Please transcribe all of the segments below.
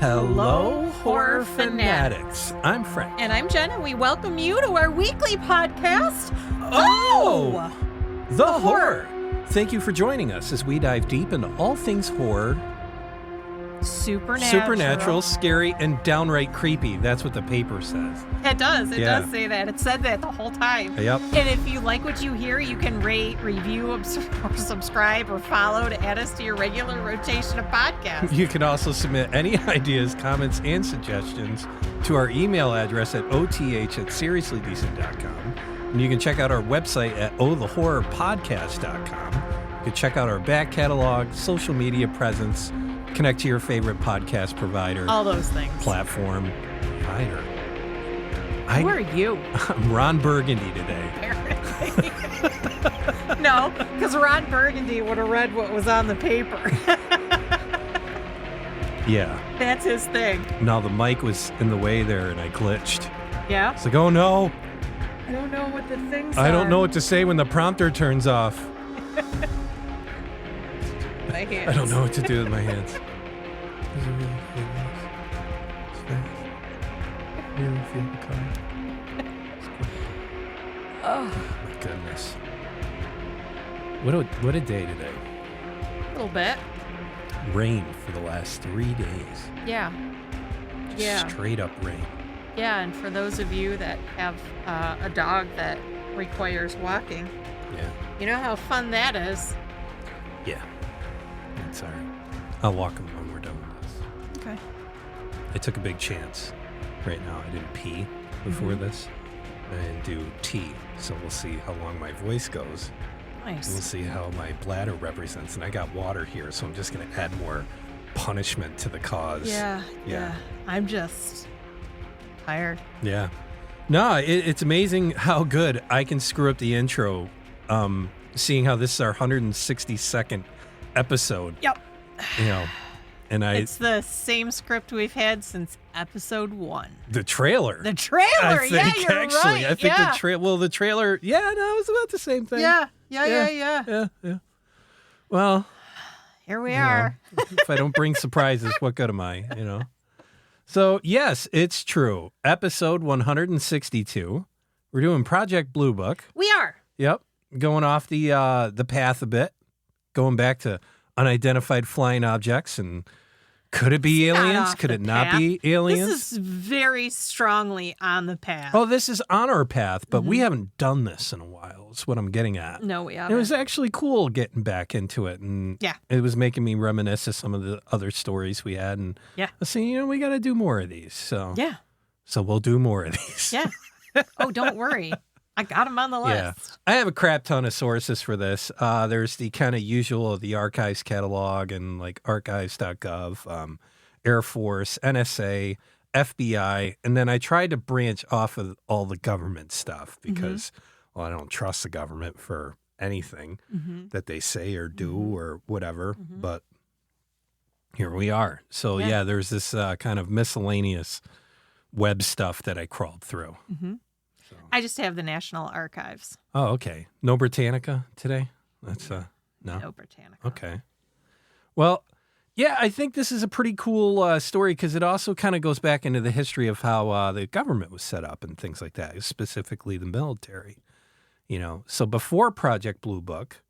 Hello, Horror Fanatics. I'm Frank. And I'm Jenn, and we welcome you to our weekly podcast. The Horror. Thank you for joining us as we dive deep into all things horror. Supernatural, scary, and downright creepy. That's what the paper says. It does. It does say that. It said that the whole time. Yep. And if you like what you hear, you can rate, review, or subscribe, or follow to add us to your regular rotation of podcasts. You can also submit any ideas, comments, and suggestions to our email address at oth@seriouslydecent.com. And you can check out our website at ohthehorrorpodcast.com. You can check out our back catalog, social media presence, connect to your favorite podcast provider. All those things. Platform. Provider. Who are you? I'm Ron Burgundy today. Apparently. No, because Ron Burgundy would have read what was on the paper. Yeah. That's his thing. Now the mic was in the way there and I glitched. Yeah? It's like, oh no. I don't know what the things are. I don't know what to say when the prompter turns off. My hands. I don't know what to do with my hands. Oh my goodness. What a day today. A little bit. Rain for the last 3 days. Yeah. Yeah. Straight up rain. Yeah, and for those of you that have a dog that requires walking, yeah, you know how fun that is. Yeah. That's all right. I'll walk him when we're done with this. Okay. I took a big chance. Right now, I didn't pee before this. I didn't do tea, so we'll see how long my voice goes. Nice. We'll see how my bladder represents. And I got water here, so I'm just going to add more punishment to the cause. Yeah. I'm just tired. Yeah. No, it's amazing how good I can screw up the intro, seeing how this is our 162nd episode. Yep. You know, and it's the same script we've had since episode 1. The trailer. I think, you're right. I think the trailer, it was about the same thing. Yeah. Well, here we are. If I don't bring surprises, what good am I, you know? So, yes, it's true. Episode 162. We're doing Project Blue Book. We are. Yep. Going off the path a bit. Going back to unidentified flying objects, and could it be aliens? Could it not be aliens? This is very strongly on the path. Oh, this is on our path, but we haven't done this in a while, is what I'm getting at. No, we haven't. It was actually cool getting back into it, and it was making me reminisce of some of the other stories we had, and I was saying, we got to do more of these. So we'll do more of these. Yeah. Oh, don't worry. I got them on the list. Yeah. I have a crap ton of sources for this. There's the kind of usual, the archives catalog and like archives.gov, Air Force, NSA, FBI. And then I tried to branch off of all the government stuff because, I don't trust the government for anything that they say or do or whatever. But here we are. So, there's this kind of miscellaneous web stuff that I crawled through. I just have the National Archives. Oh, okay. No Britannica today? That's no Britannica. Okay. Well, I think this is a pretty cool story because it also kind of goes back into the history of how the government was set up and things like that, specifically the military. You know, so before Project Blue Book,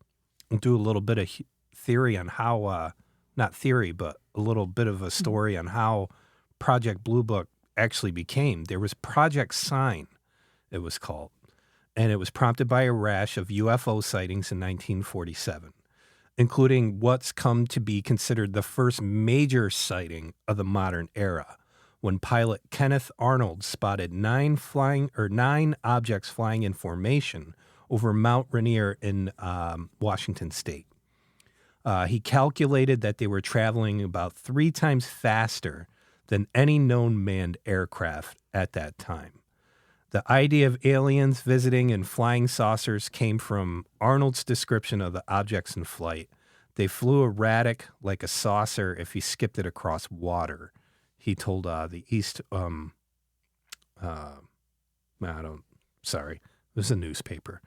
we'll do a little bit of theory on how, not theory, but a little bit of a story on how Project Blue Book actually became. There was Project Sign. It was called, and it was prompted by a rash of UFO sightings in 1947, including what's come to be considered the first major sighting of the modern era, when pilot Kenneth Arnold spotted 9 objects flying in formation over Mount Rainier in Washington State. He calculated that they were traveling about 3 times faster than any known manned aircraft at that time. The idea of aliens visiting and flying saucers came from Arnold's description of the objects in flight. They flew erratic like a saucer if you skipped it across water, he told the East. Sorry, it was a newspaper.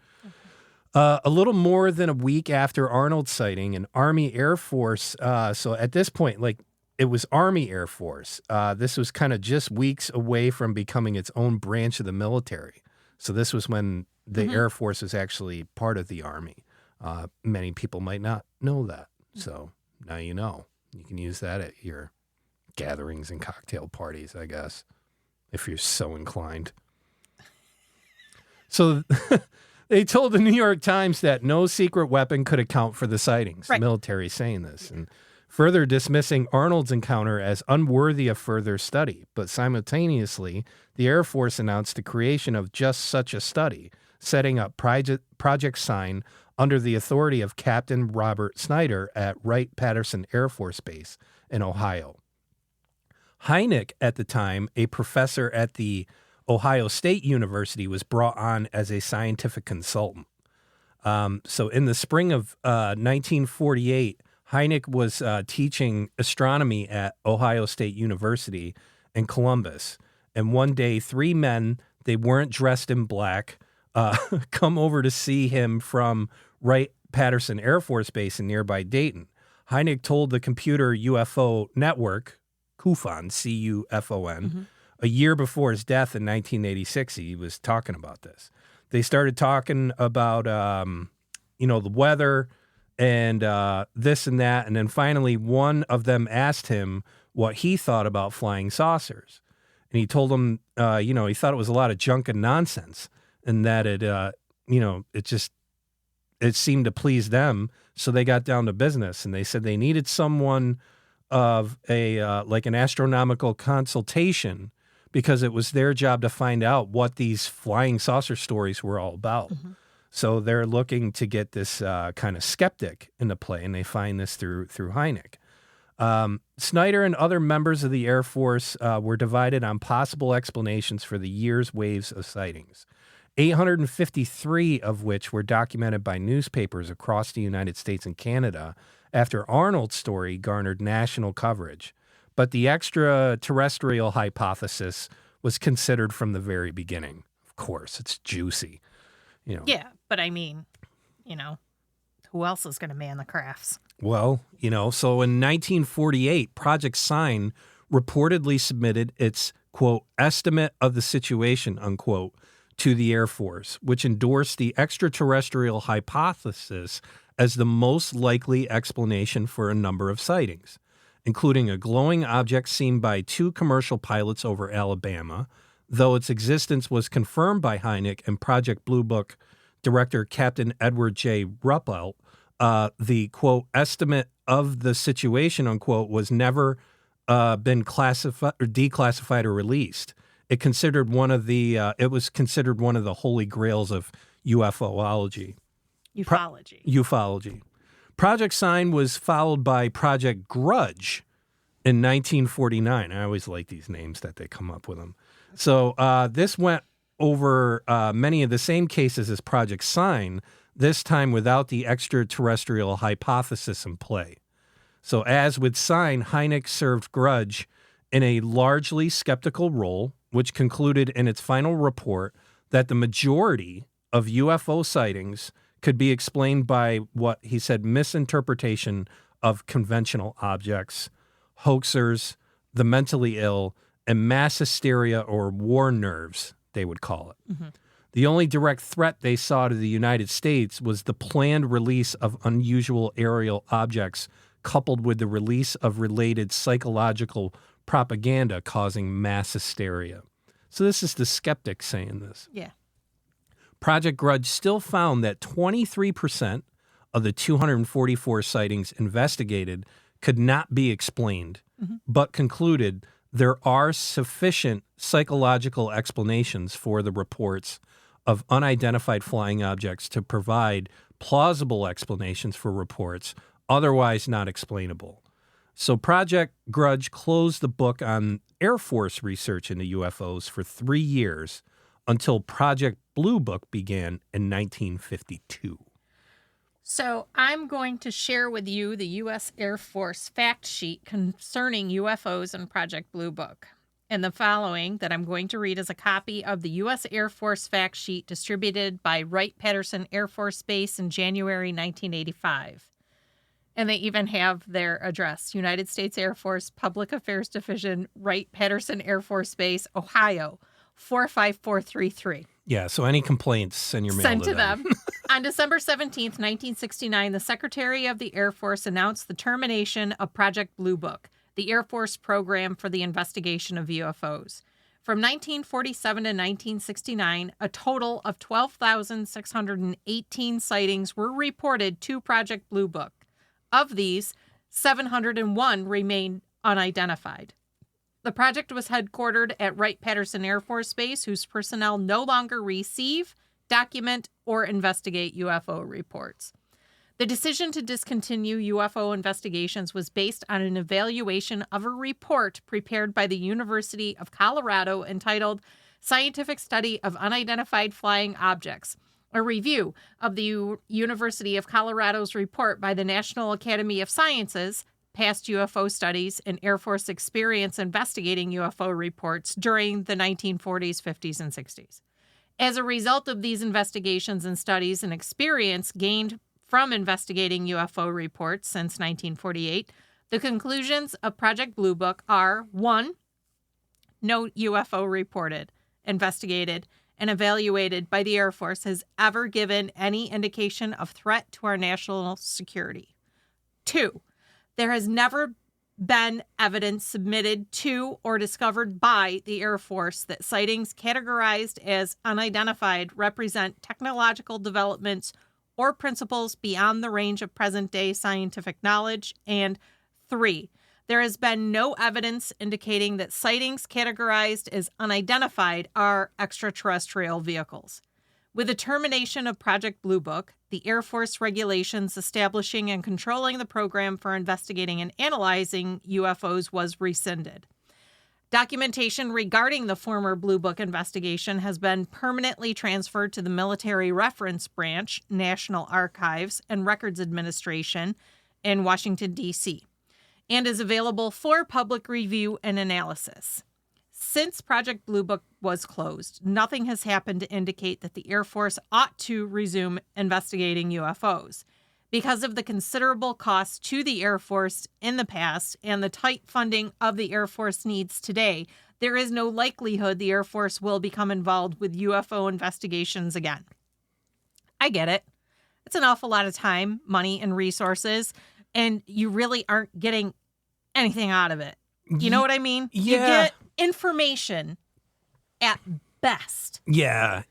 A little more than a week after Arnold's sighting, an Army Air Force. So at this point, like it was Army Air Force. This was kind of just weeks away from becoming its own branch of the military. So this was when the Air Force was actually part of the Army. Many people might not know that. So now you know. You can use that at your gatherings and cocktail parties, I guess, if you're so inclined. So they told the New York Times that no secret weapon could account for the sightings. Right. The military saying this. And further dismissing Arnold's encounter as unworthy of further study. But simultaneously, the Air Force announced the creation of just such a study, setting up Project Sign under the authority of Captain Robert Snyder at Wright-Patterson Air Force Base in Ohio. Hynek, at the time, a professor at the Ohio State University, was brought on as a scientific consultant. So in the spring of 1948, Hynek was teaching astronomy at Ohio State University in Columbus. And one day, three men, they weren't dressed in black, come over to see him from Wright-Patterson Air Force Base in nearby Dayton. Hynek told the computer UFO network, CUFON, C-U-F-O-N, a year before his death in 1986, he was talking about this. They started talking about, the weather and this and that. And then finally, one of them asked him what he thought about flying saucers. And he told him, he thought it was a lot of junk and nonsense and that it seemed to please them. So they got down to business and they said they needed someone of an astronomical consultation because it was their job to find out what these flying saucer stories were all about. So they're looking to get this kind of skeptic into play, and they find this through Hynek. Snyder and other members of the Air Force were divided on possible explanations for the year's waves of sightings, 853 of which were documented by newspapers across the United States and Canada after Arnold's story garnered national coverage. But the extraterrestrial hypothesis was considered from the very beginning. Of course, it's juicy. Yeah, but I mean, who else is going to man the crafts? Well, so in 1948, Project Sign reportedly submitted its, quote, estimate of the situation, unquote, to the Air Force, which endorsed the extraterrestrial hypothesis as the most likely explanation for a number of sightings, including a glowing object seen by two commercial pilots over Alabama, though its existence was confirmed by Hynek and Project Blue Book director Captain Edward J. Ruppelt. The, quote, estimate of the situation, unquote, was never been classified or declassified or released. It was considered one of the holy grails of UFOlogy. Ufology. Project Sign was followed by Project Grudge in 1949. I always like these names that they come up with them. So this went over many of the same cases as Project Sign, this time without the extraterrestrial hypothesis in play. So as with Sign, Hynek served Grudge in a largely skeptical role, which concluded in its final report that the majority of UFO sightings could be explained by what he said misinterpretation of conventional objects, hoaxers, the mentally ill, and mass hysteria or war nerves, they would call it. The only direct threat they saw to the United States was the planned release of unusual aerial objects coupled with the release of related psychological propaganda causing mass hysteria. So this is the skeptic saying this. Yeah. Project Grudge still found that 23% of the 244 sightings investigated could not be explained, but concluded there are sufficient psychological explanations for the reports of unidentified flying objects to provide plausible explanations for reports otherwise not explainable. So Project Grudge closed the book on Air Force research into UFOs for 3 years until Project Blue Book began in 1952. So I'm going to share with you the U.S. Air Force fact sheet concerning UFOs and Project Blue Book. And the following that I'm going to read is a copy of the U.S. Air Force fact sheet distributed by Wright-Patterson Air Force Base in January 1985. And they even have their address, United States Air Force Public Affairs Division, Wright-Patterson Air Force Base, Ohio, 45433. Yeah, so any complaints, send your mail Sent to to them. them. On December 17th, 1969, the Secretary of the Air Force announced the termination of Project Blue Book, the Air Force program for the investigation of UFOs. From 1947 to 1969, a total of 12,618 sightings were reported to Project Blue Book. Of these, 701 remained unidentified. The project was headquartered at Wright-Patterson Air Force Base, whose personnel no longer receive, document, or investigate UFO reports. The decision to discontinue UFO investigations was based on an evaluation of a report prepared by the University of Colorado entitled Scientific Study of Unidentified Flying Objects, a review of the University of Colorado's report by the National Academy of Sciences, Past UFO Studies, and Air Force Experience Investigating UFO Reports during the 1940s, 50s, and 60s. As a result of these investigations and studies and experience gained from investigating UFO reports since 1948, the conclusions of Project Blue Book are: 1. No UFO reported, investigated, and evaluated by the Air Force has ever given any indication of threat to our national security. 2. There has never been evidence submitted to or discovered by the Air Force that sightings categorized as unidentified represent technological developments or principles beyond the range of present-day scientific knowledge. And 3, there has been no evidence indicating that sightings categorized as unidentified are extraterrestrial vehicles. With the termination of Project Blue Book, the Air Force regulations establishing and controlling the program for investigating and analyzing UFOs was rescinded. Documentation regarding the former Blue Book investigation has been permanently transferred to the Military Reference Branch, National Archives, and Records Administration in Washington, D.C., and is available for public review and analysis. Since Project Blue Book was closed, nothing has happened to indicate that the Air Force ought to resume investigating UFOs. Because of the considerable cost to the Air Force in the past and the tight funding of the Air Force needs today, there is no likelihood the Air Force will become involved with UFO investigations again. I get it. It's an awful lot of time, money, and resources, and you really aren't getting anything out of it. You know what I mean? Yeah. You get information at best. Yeah.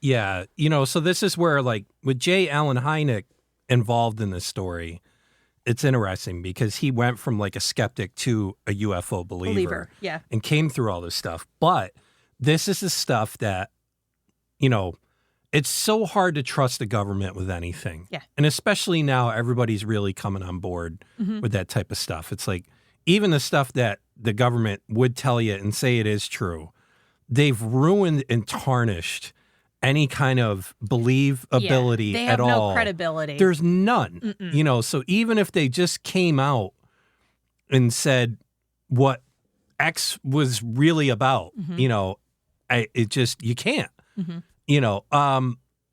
So this is where, like, with J. Allen Hynek involved in this story, it's interesting because he went from like a skeptic to a UFO believer. Yeah. And came through all this stuff. But this is the stuff that, it's so hard to trust the government with anything. Yeah. And especially now, everybody's really coming on board with that type of stuff. It's like, even the stuff that the government would tell you and say it is true, they've ruined and tarnished any kind of believability they have at all. No credibility. There's none. So even if they just came out and said what X was really about, you can't.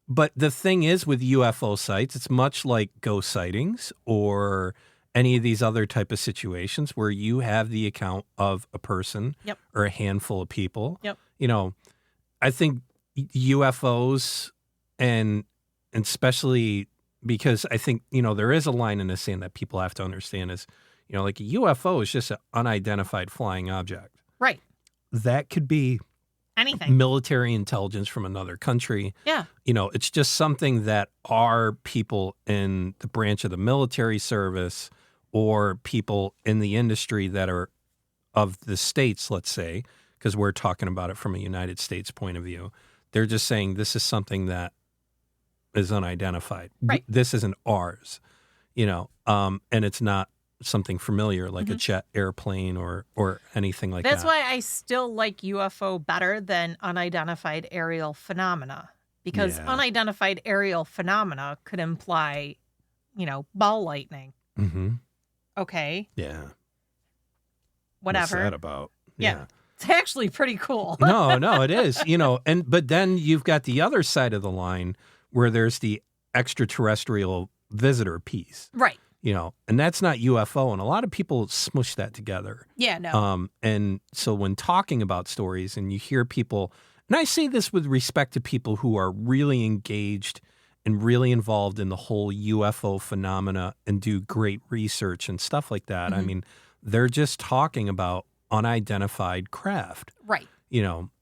But the thing is with UFO sites, it's much like ghost sightings or any of these other type of situations where you have the account of a person or a handful of people. I think UFOs and especially because I think, there is a line in the sand that people have to understand is, like a UFO is just an unidentified flying object. Right. That could be anything. Military intelligence from another country. Yeah. It's just something that our people in the branch of the military service or people in the industry that are of the states, let's say, because we're talking about it from a United States point of view, they're just saying this is something that is unidentified. Right. This isn't ours, and it's not something familiar like a jet airplane or anything like that. That's why I still like UFO better than unidentified aerial phenomena, because unidentified aerial phenomena could imply, ball lightning. Okay. Yeah. Whatever. What's that about? Yeah. It's actually pretty cool. No, it is, but then you've got the other side of the line where there's the extraterrestrial visitor piece. Right. and that's not UFO. And a lot of people smush that together. Yeah, no. And so when talking about stories and you hear people, and I say this with respect to people who are really engaged and really involved in the whole UFO phenomena and do great research and stuff like that. Mm-hmm. I mean, they're just talking about unidentified craft. Right.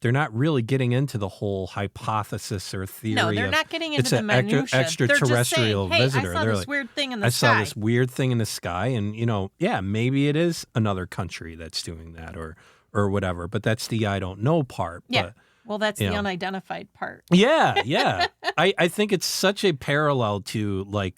They're not really getting into the whole hypothesis or theory. No, they're not getting into it's the an minutiae. extraterrestrial They're just saying, visitor. hey, I saw They're this like, weird thing in the sky. I saw this weird thing in the sky, and maybe it is another country that's doing that, or whatever. But that's the I don't know part. Yeah. But, well, that's the unidentified part. Yeah. I think it's such a parallel to like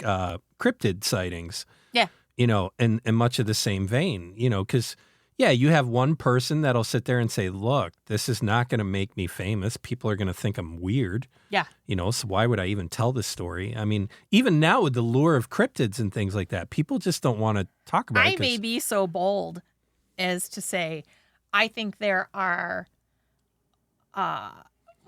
cryptid sightings. Yeah. In much of the same vein. Because. Yeah, you have one person that'll sit there and say, look, this is not going to make me famous. People are going to think I'm weird. Yeah. So why would I even tell this story? I mean, even now with the lure of cryptids and things like that, people just don't want to talk about it. I may be so bold as to say, I think there are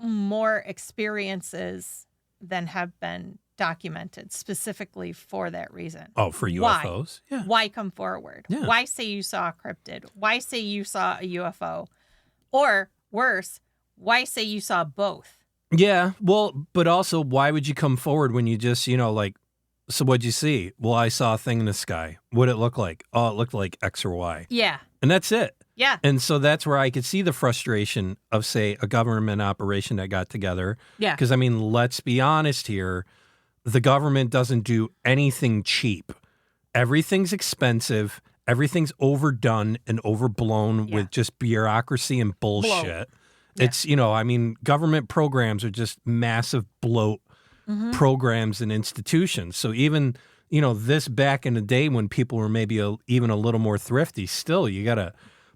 more experiences than have been documented specifically for that reason. Oh, for UFOs? Why? Yeah. Why come forward? Yeah. Why say you saw a cryptid? Why say you saw a UFO? Or worse, why say you saw both? Yeah. Well, but also, why would you come forward when you just, so what'd you see? Well, I saw a thing in the sky. What'd it look like? Oh, it looked like X or Y. Yeah. And that's it. Yeah. And so that's where I could see the frustration of, say, a government operation that got together. Yeah. Because, I mean, let's be honest here. The government doesn't do anything cheap. Everything's expensive. Everything's overdone and overblown with just bureaucracy and bullshit. Yeah. It's, government programs are just massive bloat programs and institutions. So even, this back in the day when people were maybe even a little more thrifty, still you got to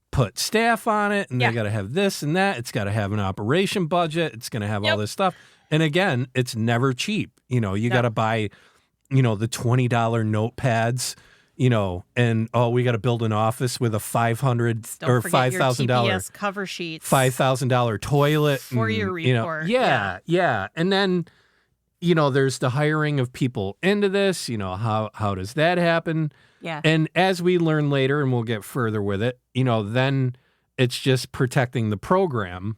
put staff on it and they got to have this and that. It's got to have an operation budget. It's going to have all this stuff. And again, it's never cheap. You got to buy, the $20 notepads, and we got to build an office with a $500 or $5,000 TPS cover sheets, $5,000 toilet for your report. Yeah. And then, there's the hiring of people into this. How does that happen? Yeah. And as we learn later, and we'll get further with it, then it's just protecting the program.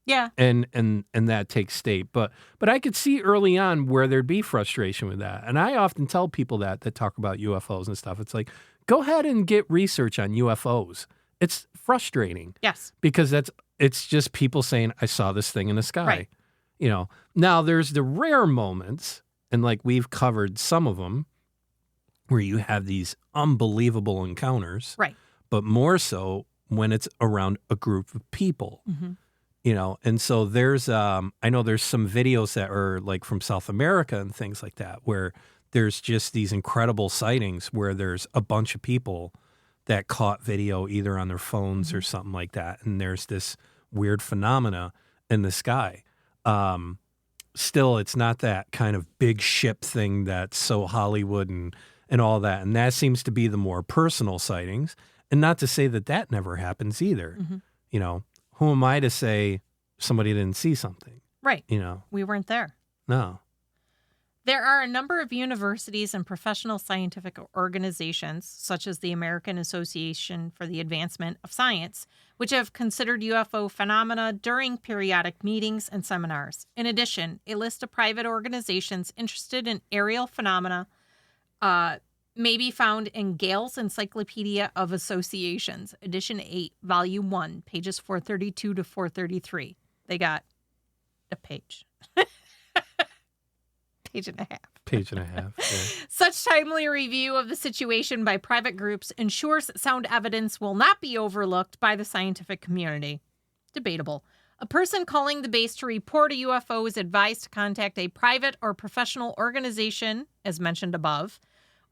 Yeah. And that takes state. But I could see early on where there'd be frustration with that. And I often tell people that talk about UFOs and stuff. It's like, go ahead and get research on UFOs. It's frustrating. Yes. Because it's just people saying, I saw this thing in the sky. Right. Now there's the rare moments, and like we've covered some of them, where you have these unbelievable encounters. Right. But more so when it's around a group of people. Mm-hmm. And so there's, I know there's some videos that are like from South America and things like that, where there's just these incredible sightings where there's a bunch of people that caught video either on their phones or something like that. And there's this weird phenomena in the sky. Still, it's not that kind of big ship thing that's so Hollywood and all that. And that seems to be the more personal sightings. And not to say that never happens either. Mm-hmm. Who am I to say somebody didn't see something? Right. We weren't there. No. There are a number of universities and professional scientific organizations, such as the American Association for the Advancement of Science, which have considered UFO phenomena during periodic meetings and seminars. In addition, a list of private organizations interested in aerial phenomena may be found in Gale's Encyclopedia of Associations, Edition 8, Volume 1, pages 432 to 433. They got a page. Page and a half. Page and a half. Yeah. Such timely review of the situation by private groups ensures that sound evidence will not be overlooked by the scientific community. Debatable. A person calling the base to report a UFO is advised to contact a private or professional organization, as mentioned above,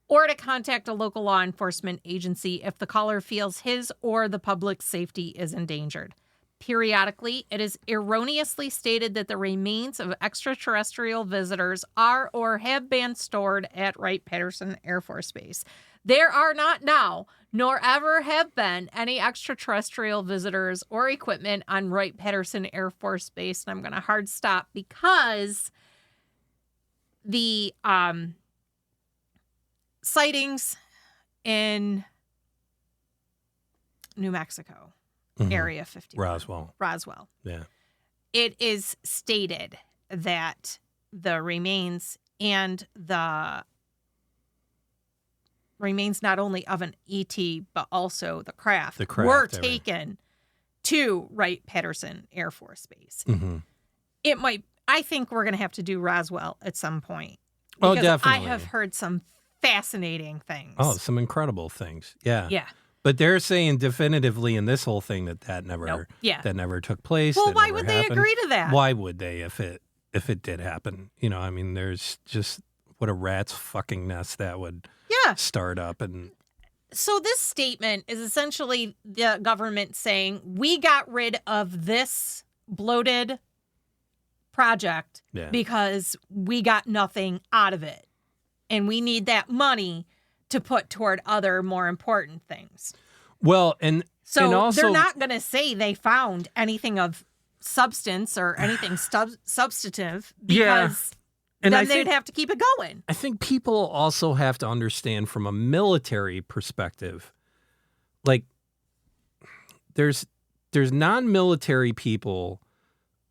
or to contact a local law enforcement agency if the caller feels his or the public's safety is endangered. Periodically, it is erroneously stated that the remains of extraterrestrial visitors are or have been stored at Wright-Patterson Air Force Base. There are not now, nor ever have been, any extraterrestrial visitors or equipment on Wright-Patterson Air Force Base. And I'm going to hard stop because the sightings in New Mexico, Area 51. Roswell. Yeah. It is stated that the remains and the remains not only of an ET, but also the craft were taken to Wright-Patterson Air Force Base. I think we're going to have to do Roswell at some point. Oh, definitely. I have heard some fascinating things. Oh, some incredible things. Yeah. Yeah. But they're saying definitively in this whole thing that never took place. Well, why would they agree to that? Why would they if it did happen? You know, I mean, there's just what a rat's fucking nest that would start up. And so this statement is essentially the government saying, we got rid of this bloated project because we got nothing out of it. And we need that money to put toward other more important things. Well, and also, they're not going to say they found anything of substance or anything substantive because then they'd have to keep it going. I think people also have to understand from a military perspective, like there's non-military people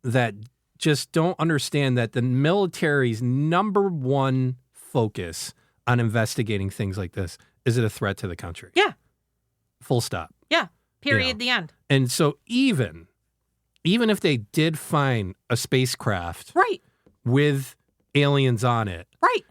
that just don't understand that the military's number one focus on investigating things like this is it a threat to the country? Yeah. Full stop. Yeah. Period. The end. And so even if they did find a spacecraft with aliens on it,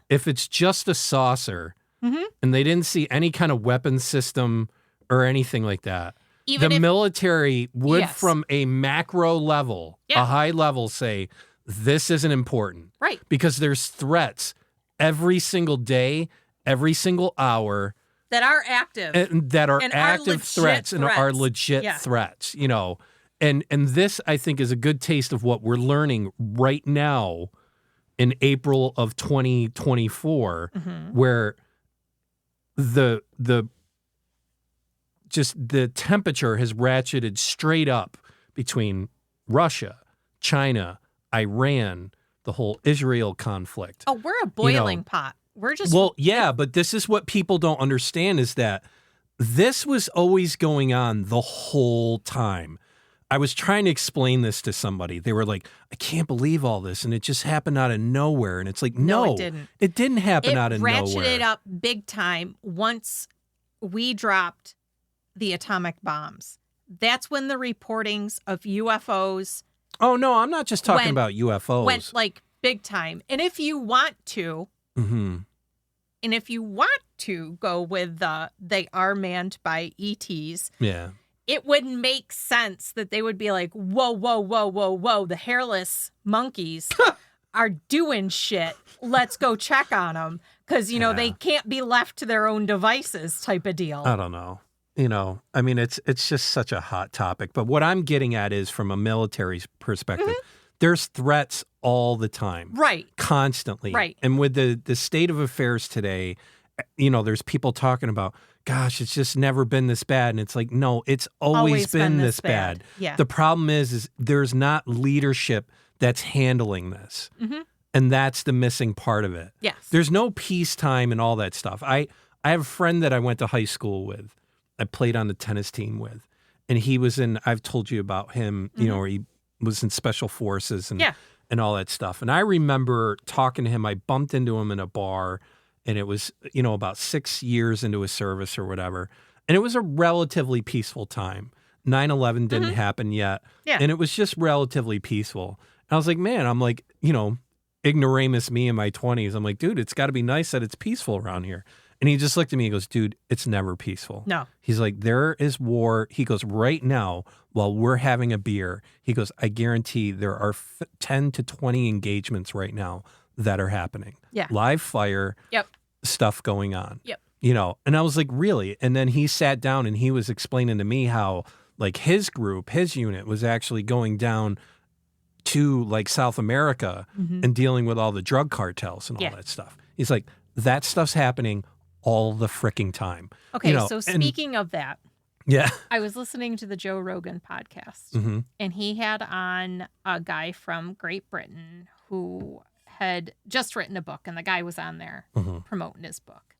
if it's just a saucer and they didn't see any kind of weapon system or anything like that, the military would, from a macro level, a high level, say, this isn't important. Right. Because there's threats every single day, every single hour. That are active. And that are active threats and are legit threats, you know. And this, I think, is a good taste of what we're learning right now in April of 2024, where the temperature has ratcheted straight up between Russia, China, Iran, the whole Israel conflict. Oh, we're a boiling pot. We're just... Well, yeah, but this is what people don't understand is that this was always going on the whole time. I was trying to explain this to somebody. They were like, I can't believe all this, and it just happened out of nowhere. And it's like, no, it didn't. It didn't happen out of nowhere. It ratcheted up big time once we dropped the atomic bombs. That's when the reportings of UFOs... Oh, no, I'm not just talking about UFOs. Went like big time. And if you want to... And if you want to go with they are manned by ETs... Yeah. It would make sense that they would be like, whoa, whoa, whoa, whoa, whoa. The hairless monkeys are doing shit. Let's go check on them. Because, you know, they can't be left to their own devices type of deal. I don't know. You know, I mean, it's just such a hot topic. But what I'm getting at is from a military perspective, there's threats all the time. Right. Constantly. Right. And with the state of affairs today, you know, there's people talking about, gosh, it's just never been this bad. And it's like, no, it's always been this bad. Yeah. The problem is there's not leadership that's handling this. And that's the missing part of it. Yes. There's no peacetime and all that stuff. I have a friend that I went to high school with. I played on the tennis team with. And he was I've told you about him, you know, where he was in special forces and all that stuff. And I remember talking to him. I bumped into him in a bar. And it was, you know, about 6 years into his service or whatever. And it was a relatively peaceful time. 9/11 didn't happen yet. Yeah. And it was just relatively peaceful. And I was like, man, I'm like, you know, ignoramus me in my 20s. I'm like, dude, it's got to be nice that it's peaceful around here. And he just looked at me and goes, dude, it's never peaceful. No. He's like, there is war. He goes, right now, while we're having a beer, he goes, I guarantee there are 10 to 20 engagements right now that are happening. Yeah. Live fire. Yep. Stuff going on. Yep. You know, and I was like, really? And then he sat down and he was explaining to me how like his group, his unit was actually going down to like South America and dealing with all the drug cartels and all that stuff. He's like, that stuff's happening all the freaking time. Okay, you know, so speaking of that, yeah, I was listening to the Joe Rogan podcast and he had on a guy from Great Britain who had just written a book, and the guy was on there promoting his book.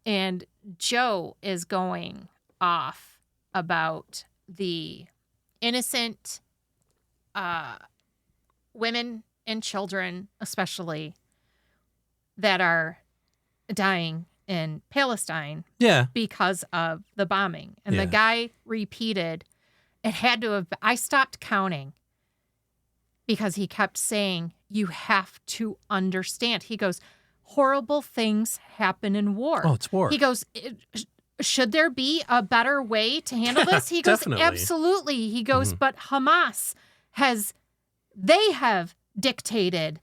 And Joe is going off about the innocent women and children, especially, that are dying in Palestine because of the bombing. And the guy repeated, it had to have, I stopped counting because he kept saying, you have to understand. He goes, horrible things happen in war. Oh, it's war. He goes, should there be a better way to handle this? He goes, Definitely. absolutely. He goes, but Hamas they have dictated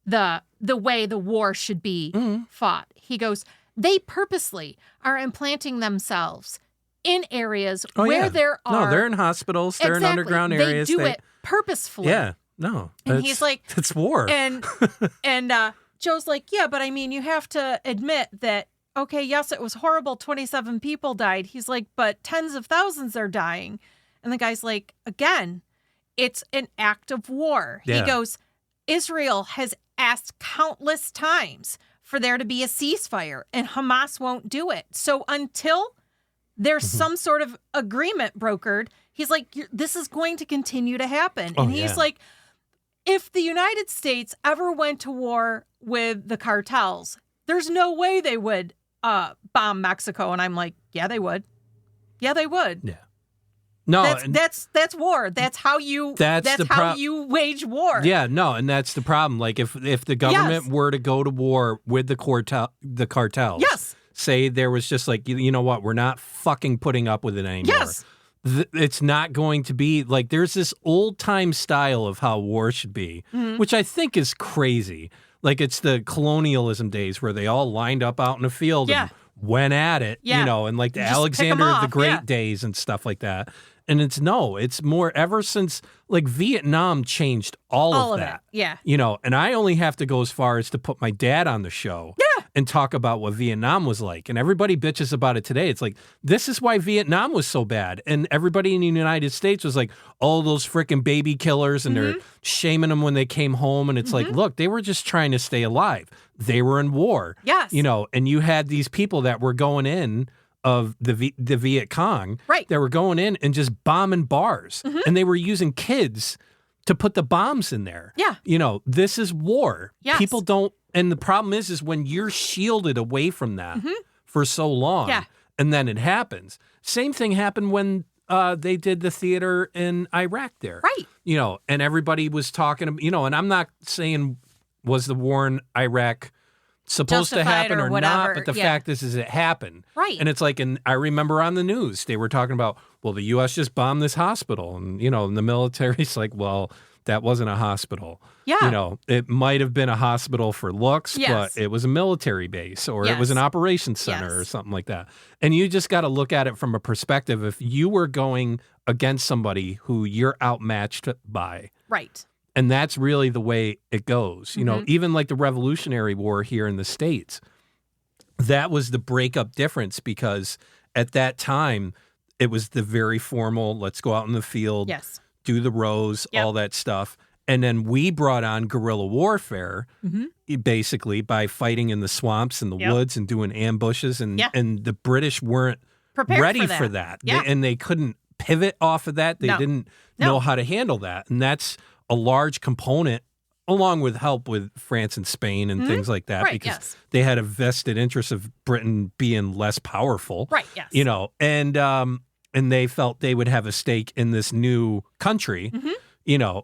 the way the war should be fought. He goes, they purposely are implanting themselves in areas where there are... No, they're in hospitals. They're in underground areas. They do it purposefully. Yeah, no. And he's like... It's war. And Joe's like, yeah, but I mean, you have to admit that, okay, yes, it was horrible. 27 people died. He's like, but tens of thousands are dying. And the guy's like, again, it's an act of war. Yeah. He goes, Israel has asked countless times for there to be a ceasefire, and Hamas won't do it. So until there's some sort of agreement brokered, he's like, this is going to continue to happen. And he's like, if the United States ever went to war with the cartels, there's no way they would bomb Mexico. And I'm like, yeah, they would. Yeah, they would. Yeah. No, that's war. That's how you you wage war. Yeah, no, and that's the problem. Like if the government were to go to war with the cartels, say there was just like, you know what, we're not fucking putting up with it anymore. Yes. It's not going to be like, there's this old time style of how war should be, which I think is crazy. Like it's the colonialism days where they all lined up out in the field and went at it, you know, and like the Alexander the Great days and stuff like that. And it's more ever since like Vietnam changed all of that. Yeah. You know, and I only have to go as far as to put my dad on the show and talk about what Vietnam was like. And everybody bitches about it today. It's like, this is why Vietnam was so bad. And everybody in the United States was like, oh, those freaking baby killers. And they're shaming them when they came home. And it's like, look, they were just trying to stay alive. They were in war. Yes. You know, and you had these people that were going in of the Viet Cong that were going in and just bombing bars. And they were using kids to put the bombs in there. Yeah. You know, this is war. Yes. People don't, and the problem is when you're shielded away from that for so long and then it happens. Same thing happened when they did the theater in Iraq there. Right. You know, and everybody was talking, you know, and I'm not saying was the war in Iraq supposed to happen or not, but the fact is it happened. Right. And it's like, and I remember on the news, they were talking about, well, the U.S. just bombed this hospital. And, you know, and the military's like, well, that wasn't a hospital. Yeah. You know, it might have been a hospital for looks, but it was a military base or it was an operations center or something like that. And you just got to look at it from a perspective. If you were going against somebody who you're outmatched by. Right. And that's really the way it goes. You know, even like the Revolutionary War here in the States, that was the breakup difference because at that time, it was the very formal, let's go out in the field, do the rows, all that stuff. And then we brought on guerrilla warfare, basically by fighting in the swamps and the woods and doing ambushes. And the British weren't ready for that. And they couldn't pivot off of that. They didn't know how to handle that. And that's a large component, along with help with France and Spain and things like that, because they had a vested interest of Britain being less powerful. Right, yes. You know, and they felt they would have a stake in this new country, you know,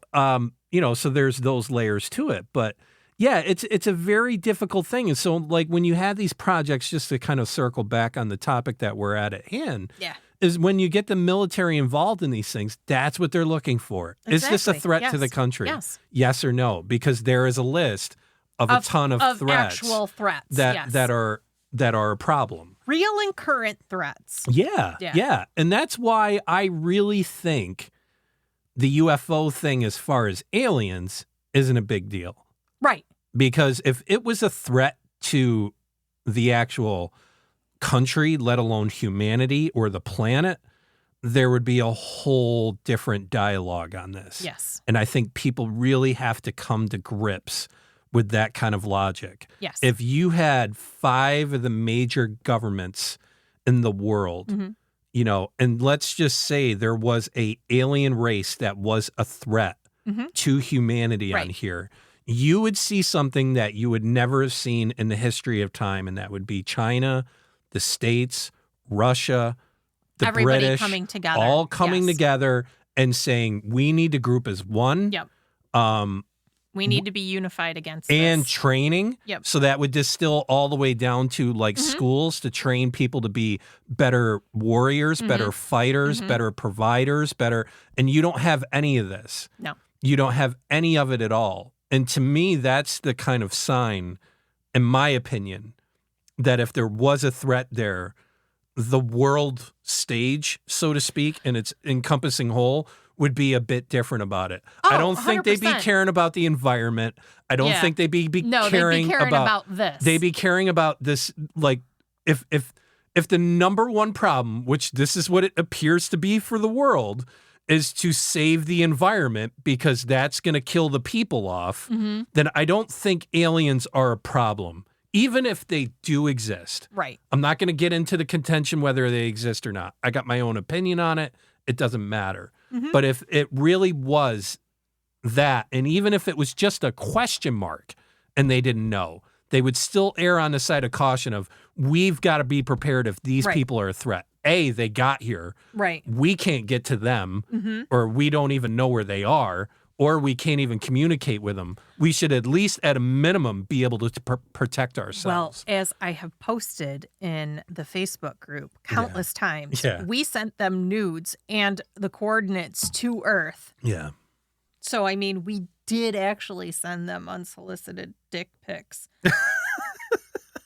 so there's those layers to it. But yeah, it's a very difficult thing. And so like when you have these projects, just to kind of circle back on the topic that we're at hand, is when you get the military involved in these things, that's what they're looking for. Exactly. Is this a threat to the country? Yes or no? Because there is a list of a ton of threats. Actual threats. That are a problem. Real and current threats. Yeah. And that's why I really think the UFO thing as far as aliens isn't a big deal. Right. Because if it was a threat to the actual country, let alone humanity or the planet, there would be a whole different dialogue on this. Yes. And I think people really have to come to grips with that kind of logic. Yes. If you had 5 of the major governments in the world, and let's just say there was a alien race that was a threat to humanity on here, you would see something that you would never have seen in the history of time, and that would be China, the States, Russia, the Everybody British, coming together. all coming together and saying, we need to group as one. Yep. We need to be unified against and this. Training. Yep. So that would distill all the way down to like schools to train people to be better warriors, better fighters, better providers, and you don't have any of this. No. You don't have any of it at all. And to me, that's the kind of sign, in my opinion, that if there was a threat there, the world stage, so to speak, and its encompassing whole would be a bit different about it. I don't think they'd be 100%. caring about the environment. I don't think they'd be No, caring, they'd be caring about this. They'd be caring about this, like, if the number one problem, which this is what it appears to be for the world, is to save the environment because that's going to kill the people off, then I don't think aliens are a problem, even if they do exist. Right. I'm not going to get into the contention whether they exist or not. I got my own opinion on it. It doesn't matter. But if it really was that, and even if it was just a question mark and they didn't know, they would still err on the side of caution of, we've got to be prepared if these people are a threat. A, they got here. Right. We can't get to them, or we don't even know where they are, or we can't even communicate with them. We should at least, at a minimum, be able to protect ourselves. Well, as I have posted in the Facebook group countless times, we sent them nudes and the coordinates to Earth. Yeah. So, I mean, we did actually send them unsolicited dick pics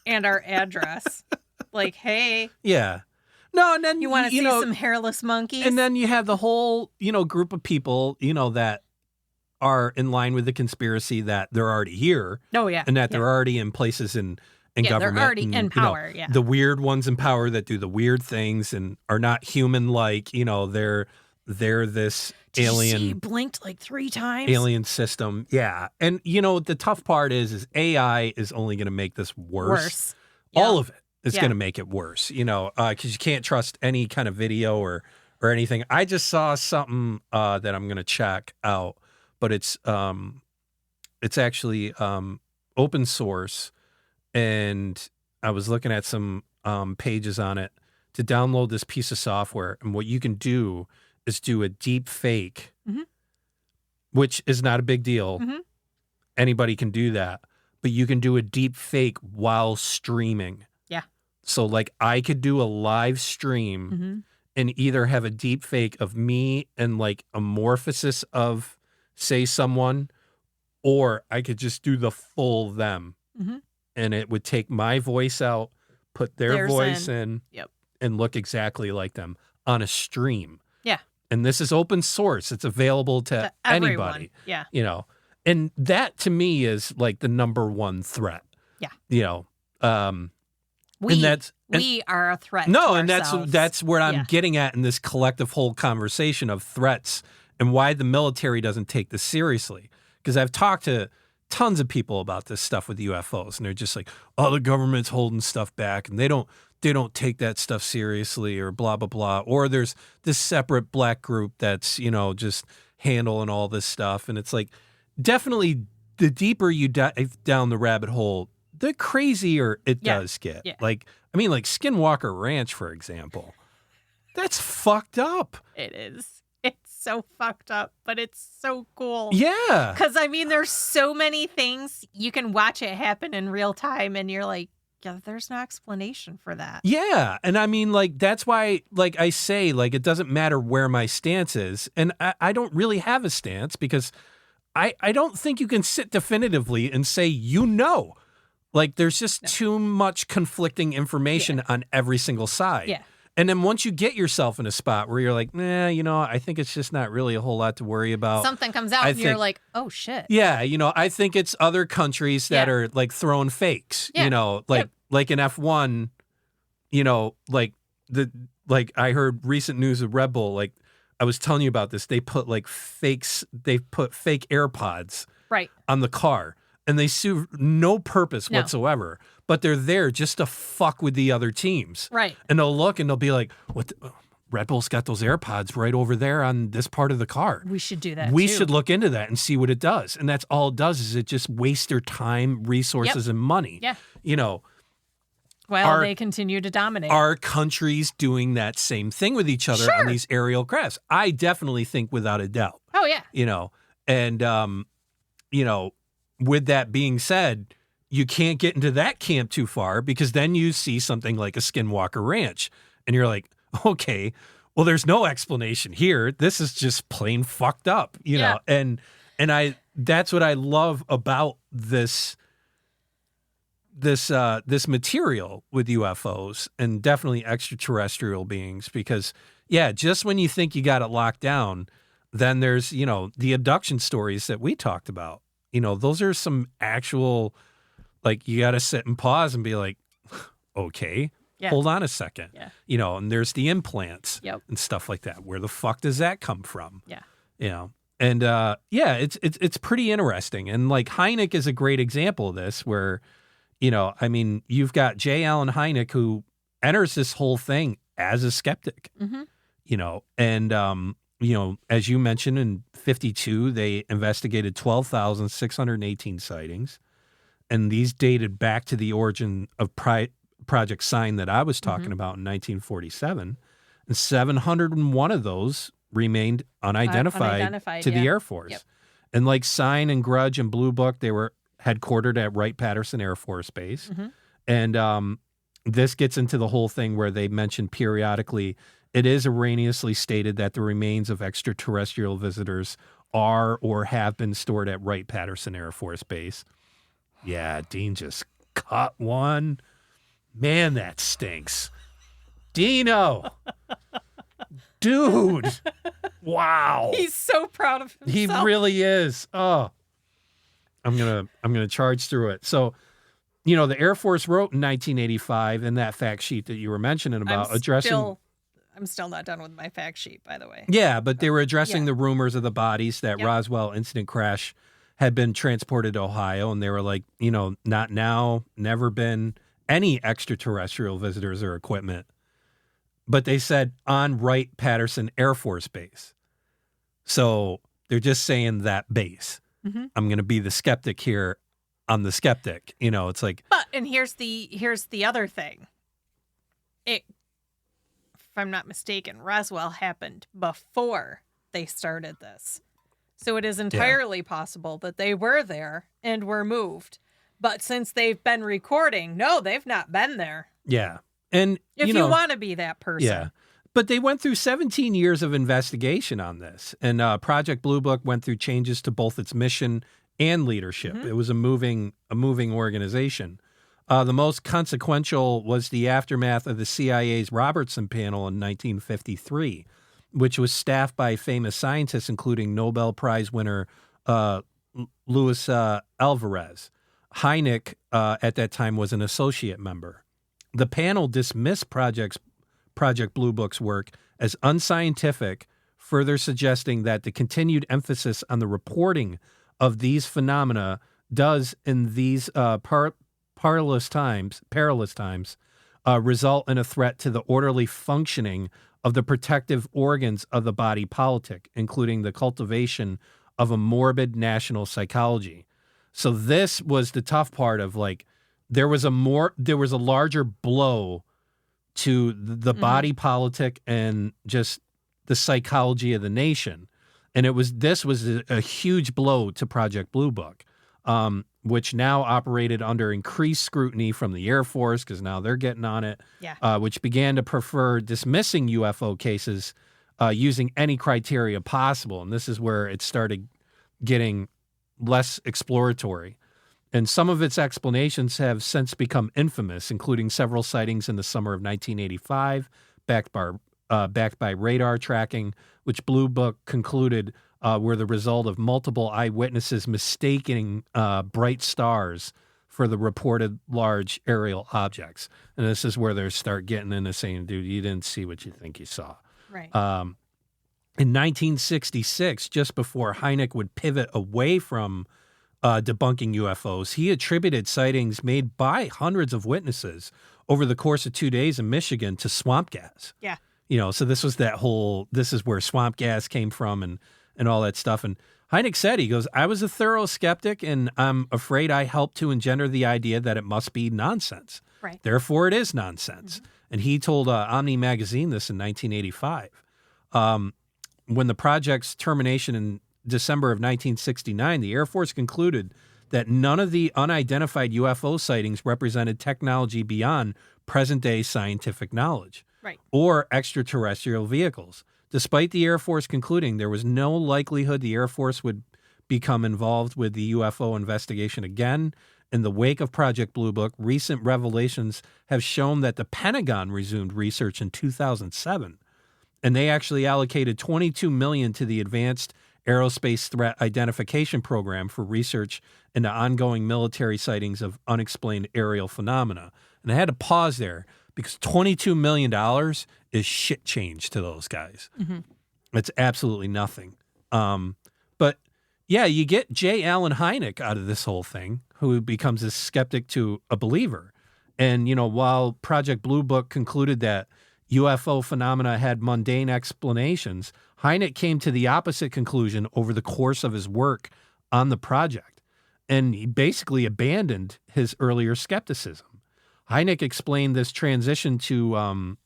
and our address. Like, hey. Yeah. No, and then you want to see some hairless monkeys? And then you have the whole, group of people, that are in line with the conspiracy that they're already here. Oh, yeah. And that they're already in places in government. They're already in power, The weird ones in power that do the weird things and are not human-like, they're this alien. Did you see he blinked like 3 times? Alien system. Yeah. And, the tough part is AI is only going to make this worse. All of it is going to make it worse, because you can't trust any kind of video or anything. I just saw something that I'm going to check out. But it's actually open source, and I was looking at some pages on it to download this piece of software. And what you can do is do a deep fake, which is not a big deal. Anybody can do that, but you can do a deep fake while streaming. Yeah. So like I could do a live stream and either have a deep fake of me and like amorphosis of, say, someone, or I could just do the full them, and it would take my voice out, put their voice in, and look exactly like them on a stream. Yeah. And this is open source. It's available to anybody. Yeah. And that to me is like the number one threat. Yeah. We are a threat. No, to and ourselves. that's where I'm getting at in this collective whole conversation of threats and why the military doesn't take this seriously. Because I've talked to tons of people about this stuff with UFOs, and they're just like, "Oh, the government's holding stuff back, and they don't take that stuff seriously," or blah blah blah. Or there's this separate black group that's just handling all this stuff, and it's like, definitely, the deeper you dive down the rabbit hole, the crazier it does get. Yeah. Like Skinwalker Ranch, for example, that's fucked up. It is. It's so fucked up, but it's so cool. Yeah. Because, there's so many things. You can watch it happen in real time, and you're like, yeah, there's no explanation for that. Yeah. And that's why, I say, it doesn't matter where my stance is. And I don't really have a stance because I don't think you can sit definitively and say, there's just too much conflicting information on every single side. Yeah. And then once you get yourself in a spot where you're like, I think it's just not really a whole lot to worry about. Something comes out and you're like, oh, shit. Yeah, I think it's other countries that are throwing fakes, like in F1, I heard recent news of Red Bull, I was telling you about this. They put fake AirPods on the car. and they serve no purpose No. whatsoever, but they're there just to fuck with the other teams. Right. And they'll look and they'll be like, "What? Red Bull's got those AirPods right over there on this part of the car. We should do that. We too. should look into that and see what it does." And that's all it does, is it just wastes their time, resources, and money. Yeah. You know, Well, they continue to dominate. our countries doing that same thing with each other on these aerial crafts. I definitely think, without a doubt. Oh, yeah. You know, and, you know, with that being said, you can't get into that camp too far, because then you see something like a Skinwalker Ranch and you're like, okay, well, there's no explanation here. This is just plain fucked up, you know? And that's what I love about this material with UFOs and definitely extraterrestrial beings, because just when you think you got it locked down, then there's, you know, the abduction stories that we talked about. You know, those are some actual, like, you got to sit and pause and be like, okay, hold on a second. Yeah. You know, and there's the implants Yep. and stuff like that. Where the fuck does that come from? Yeah. You know, and it's pretty interesting. And like Hynek is a great example of this, where, you know, I mean, you've got J. Allen Hynek, who enters this whole thing as a skeptic, you know, and, you know, as you mentioned, in 1952, they investigated 12,618 sightings. And these dated back to the origin of Project Sign that I was talking about in 1947. And 701 of those remained unidentified to the Air Force. Yep. And like Sign and Grudge and Blue Book, they were headquartered at Wright-Patterson Air Force Base. And this gets into the whole thing where they mention periodically, it is erroneously stated that the remains of extraterrestrial visitors are or have been stored at Wright-Patterson Air Force Base. Yeah, Dean just cut one. Man, that stinks. Dino. Dude. Wow. He's so proud of himself. He really is. Oh. I'm gonna charge through it. So, you know, the Air Force wrote in 1985 in that fact sheet that you were mentioning about I'm still not done with my fact sheet, by the way. Yeah, but they were addressing the rumors of the bodies that Roswell incident crash had been transported to Ohio, and they were like, you know, not now, never been any extraterrestrial visitors or equipment. But they said on Wright-Patterson Air Force Base. So they're just saying that base. I'm going to be the skeptic here. I'm the skeptic. You know, it's like. And here's the other thing. If I'm not mistaken, Roswell happened before they started this. So it is entirely possible that they were there and were moved. But since they've been recording, no, they've not been there. Yeah. And if you want to be that person. Yeah. But they went through 17 years of investigation on this. And Project Blue Book went through changes to both its mission and leadership. It was a moving organization. The most consequential was the aftermath of the CIA's Robertson panel in 1953, which was staffed by famous scientists, including Nobel Prize winner Luis Alvarez. Hynek, at that time, was an associate member. The panel dismissed Project Blue Book's work as unscientific, further suggesting that the continued emphasis on the reporting of these phenomena does, in these perilous times, result in a threat to the orderly functioning of the protective organs of the body politic, including the cultivation of a morbid national psychology. So this was the tough part of, like, there was a larger blow to the body politic and just the psychology of the nation. And this was a huge blow to Project Blue Book, which now operated under increased scrutiny from the Air Force, because now they're getting on it, which began to prefer dismissing UFO cases using any criteria possible. And this is where it started getting less exploratory. And some of its explanations have since become infamous, including several sightings in the summer of 1985, backed by radar tracking, which Blue Book concluded were the result of multiple eyewitnesses mistaking bright stars for the reported large aerial objects. And this is where they start getting into saying, dude, you didn't see what you think you saw. Right. In 1966, just before Hynek would pivot away from debunking UFOs. He attributed sightings made by hundreds of witnesses over the course of 2 days in Michigan to swamp gas. Yeah. So this was this is where swamp gas came from and all that stuff. And Hynek said, he goes, I was a thorough skeptic, and I'm afraid I helped to engender the idea that it must be nonsense. Right. Therefore, it is nonsense. Mm-hmm. And he told Omni Magazine this in 1985. When the project's termination in December of 1969, the Air Force concluded that none of the unidentified UFO sightings represented technology beyond present-day scientific knowledge. Right. Or extraterrestrial vehicles. Despite the Air Force concluding there was no likelihood the Air Force would become involved with the UFO investigation again, in the wake of Project Blue Book, recent revelations have shown that the Pentagon resumed research in 2007, and they actually allocated $22 million to the Advanced Aerospace Threat Identification Program for research into ongoing military sightings of unexplained aerial phenomena. And I had to pause there, because $22 million is shit change to those guys. Mm-hmm. It's absolutely nothing. But yeah, you get J. Allen Hynek out of this whole thing, who becomes a skeptic to a believer. And, while Project Blue Book concluded that UFO phenomena had mundane explanations, Hynek came to the opposite conclusion over the course of his work on the project. And he basically abandoned his earlier skepticism. Hynek explained this transition to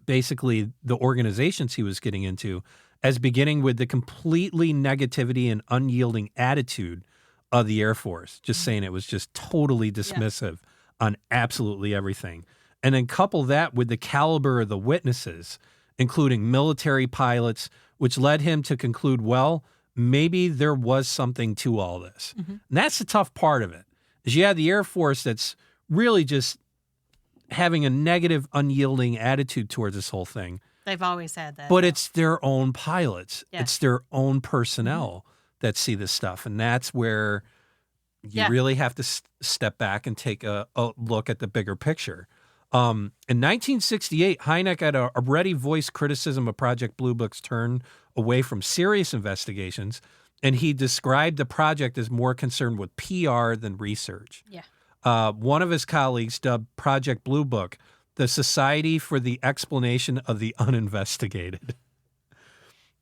basically the organizations he was getting into as beginning with the completely negativity and unyielding attitude of the Air Force, just saying it was just totally dismissive on absolutely everything. And then couple that with the caliber of the witnesses, including military pilots, which led him to conclude, well, maybe there was something to all this. Mm-hmm. And that's the tough part of it, is you have the Air Force that's really just having a negative, unyielding attitude towards this whole thing. They've always had that. But it's their own pilots. Yeah. It's their own personnel that see this stuff. And that's where you really have to step back and take a look at the bigger picture. In 1968, Hynek had already voiced criticism of Project Blue Book's turn away from serious investigations, and he described the project as more concerned with PR than research. Yeah. One of his colleagues dubbed Project Blue Book the Society for the Explanation of the Uninvestigated.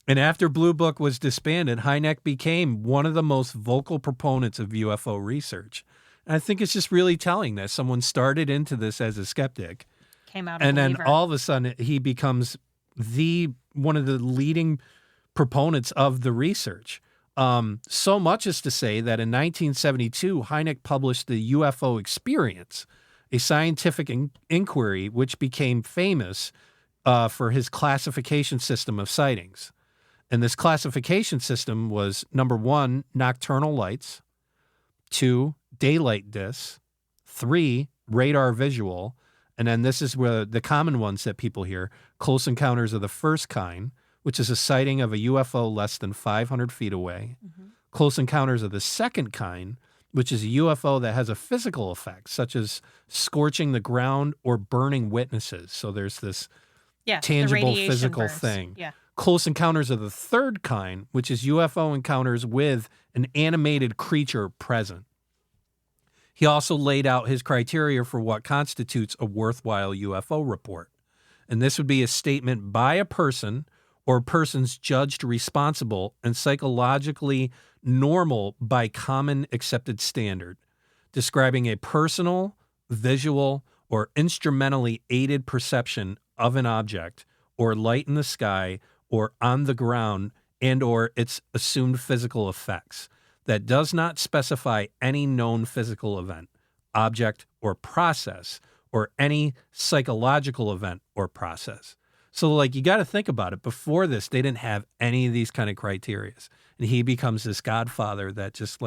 And after Blue Book was disbanded, Hynek became one of the most vocal proponents of UFO research. And I think it's just really telling that someone started into this as a skeptic, came out, and then all of a sudden he becomes one of the leading proponents of the research. So much as to say that in 1972, Hynek published the UFO Experience, a scientific inquiry which became famous for his classification system of sightings. And this classification system was, number 1, nocturnal lights, 2, daylight discs, 3, radar visual, and then this is where the common ones that people hear, close encounters of the first kind, which is a sighting of a UFO less than 500 feet away. Mm-hmm. Close encounters of the second kind, which is a UFO that has a physical effect, such as scorching the ground or burning witnesses. So there's this tangible physical thing. Yeah. Close encounters of the third kind, which is UFO encounters with an animated creature present. He also laid out his criteria for what constitutes a worthwhile UFO report. And this would be a statement by a person or persons judged responsible and psychologically normal by common accepted standard, describing a personal, visual, or instrumentally aided perception of an object or light in the sky or on the ground and or its assumed physical effects that does not specify any known physical event, object, or process, or any psychological event or process. So, you got to think about it. Before this, they didn't have any of these kind of criteria. And he becomes this godfather that just,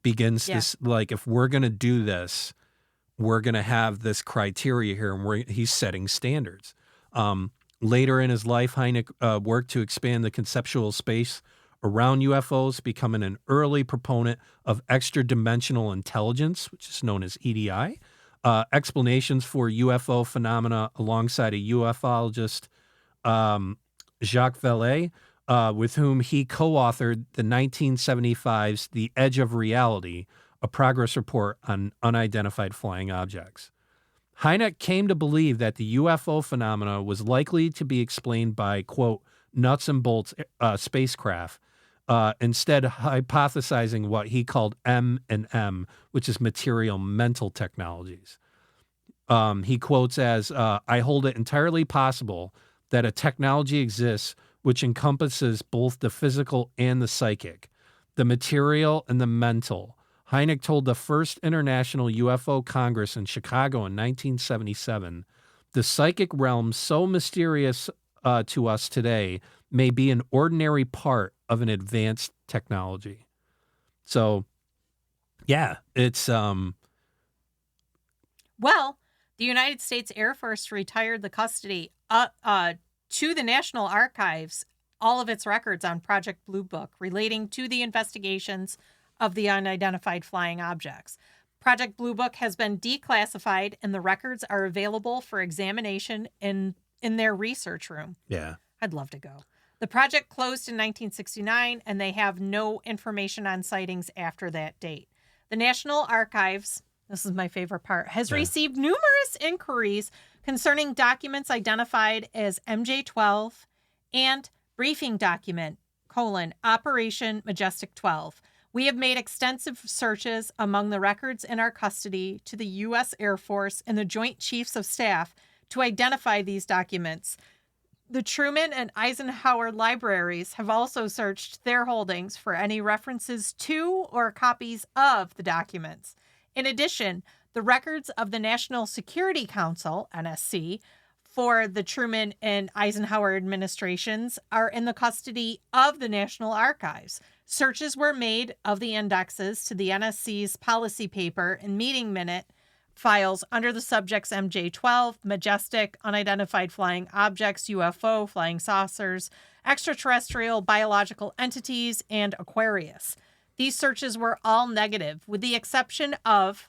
begins this, if we're going to do this, we're going to have this criteria here, and he's setting standards. Later in his life, Hynek worked to expand the conceptual space around UFOs, becoming an early proponent of extra-dimensional intelligence, which is known as EDI, explanations for UFO phenomena alongside a ufologist, Jacques Vallée, with whom he co-authored the 1975's The Edge of Reality, a progress report on unidentified flying objects. Hynek came to believe that the UFO phenomena was likely to be explained by, quote, nuts and bolts spacecraft, instead hypothesizing what he called M&M, which is material mental technologies. He quotes as, I hold it entirely possible that a technology exists which encompasses both the physical and the psychic, the material and the mental. Hynek told the First International UFO Congress in Chicago in 1977, the psychic realm, so mysterious to us today, may be an ordinary part of an advanced technology. So, yeah, it's... Well, the United States Air Force retired the custody to the National Archives all of its records on Project Blue Book relating to the investigations of the unidentified flying objects. Project Blue Book has been declassified, and the records are available for examination in their research room. Yeah. I'd love to go. The project closed in 1969, and they have no information on sightings after that date. The National Archives, this is my favorite part, has received numerous inquiries concerning documents identified as MJ-12 and briefing document, Operation Majestic 12. We have made extensive searches among the records in our custody to the U.S. Air Force and the Joint Chiefs of Staff to identify these documents. The Truman and Eisenhower libraries have also searched their holdings for any references to or copies of the documents. In addition, the records of the National Security Council, NSC, for the Truman and Eisenhower administrations are in the custody of the National Archives. Searches were made of the indexes to the NSC's policy paper and meeting minute files under the subjects MJ-12, Majestic, Unidentified Flying Objects, UFO, Flying Saucers, Extraterrestrial Biological Entities, and Aquarius. These searches were all negative, with the exception of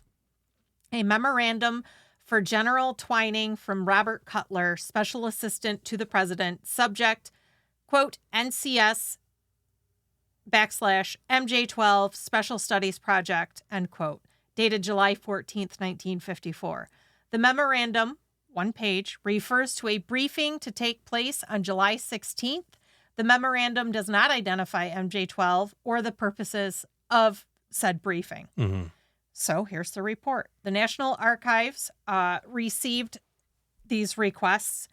a memorandum for General Twining from Robert Cutler, Special Assistant to the President, subject, quote, NCS /MJ-12 Special Studies Project, end quote, dated July 14th, 1954. The memorandum, one page, refers to a briefing to take place on July 16th. The memorandum does not identify MJ-12 or the purposes of said briefing. Mm-hmm. So here's the report. The National Archives received these requests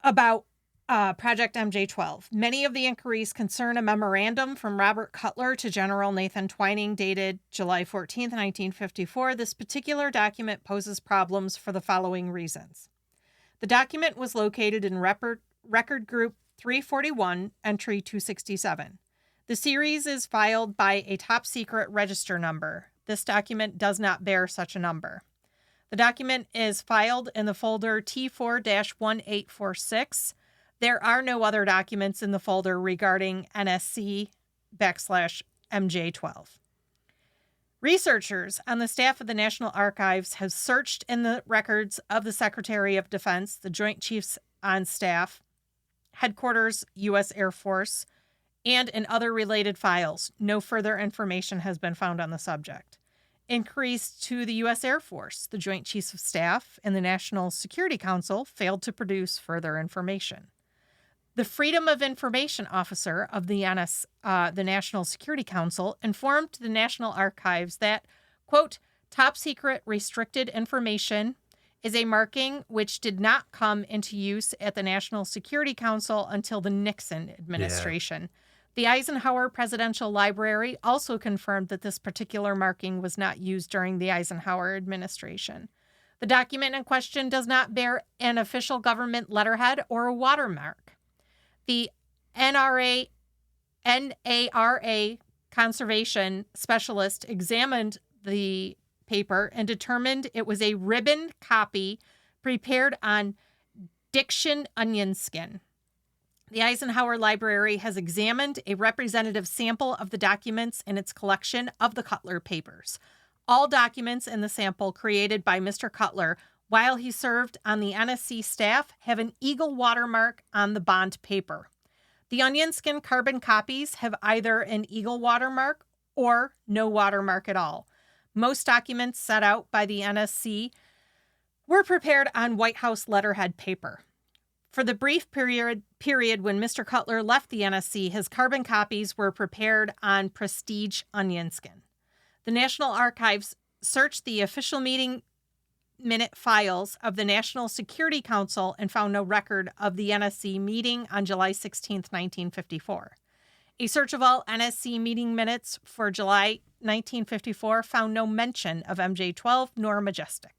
about Project MJ-12. Many of the inquiries concern a memorandum from Robert Cutler to General Nathan Twining dated July 14th, 1954. This particular document poses problems for the following reasons. The document was located in Record Group 341, entry 267. The series is filed by a top-secret register number. This document does not bear such a number. The document is filed in the folder T4-1846. There are no other documents in the folder regarding NSC /MJ-12. Researchers on the staff of the National Archives have searched in the records of the Secretary of Defense, the Joint Chiefs on Staff, Headquarters, U.S. Air Force, and in other related files. No further information has been found on the subject. Inquiries to the U.S. Air Force, the Joint Chiefs of Staff, and the National Security Council failed to produce further information. The Freedom of Information Officer of the National Security Council informed the National Archives that, quote, top secret restricted information is a marking which did not come into use at the National Security Council until the Nixon administration. Yeah. The Eisenhower Presidential Library also confirmed that this particular marking was not used during the Eisenhower administration. The document in question does not bear an official government letterhead or a watermark. The NARA conservation specialist examined the paper and determined it was a ribbon copy prepared on Diction onion skin. The Eisenhower Library has examined a representative sample of the documents in its collection of the Cutler papers. All documents in the sample created by Mr. Cutler while he served on the NSC staff have an eagle watermark on the bond paper. The onion skin carbon copies have either an eagle watermark or no watermark at all. Most documents set out by the NSC were prepared on White House letterhead paper. For the brief period when Mr. Cutler left the NSC, his carbon copies were prepared on prestige onion skin. The National Archives searched the official meeting minute files of the National Security Council and found no record of the NSC meeting on July 16, 1954. A search of all NSC meeting minutes for July 1954 found no mention of MJ-12 nor Majestic.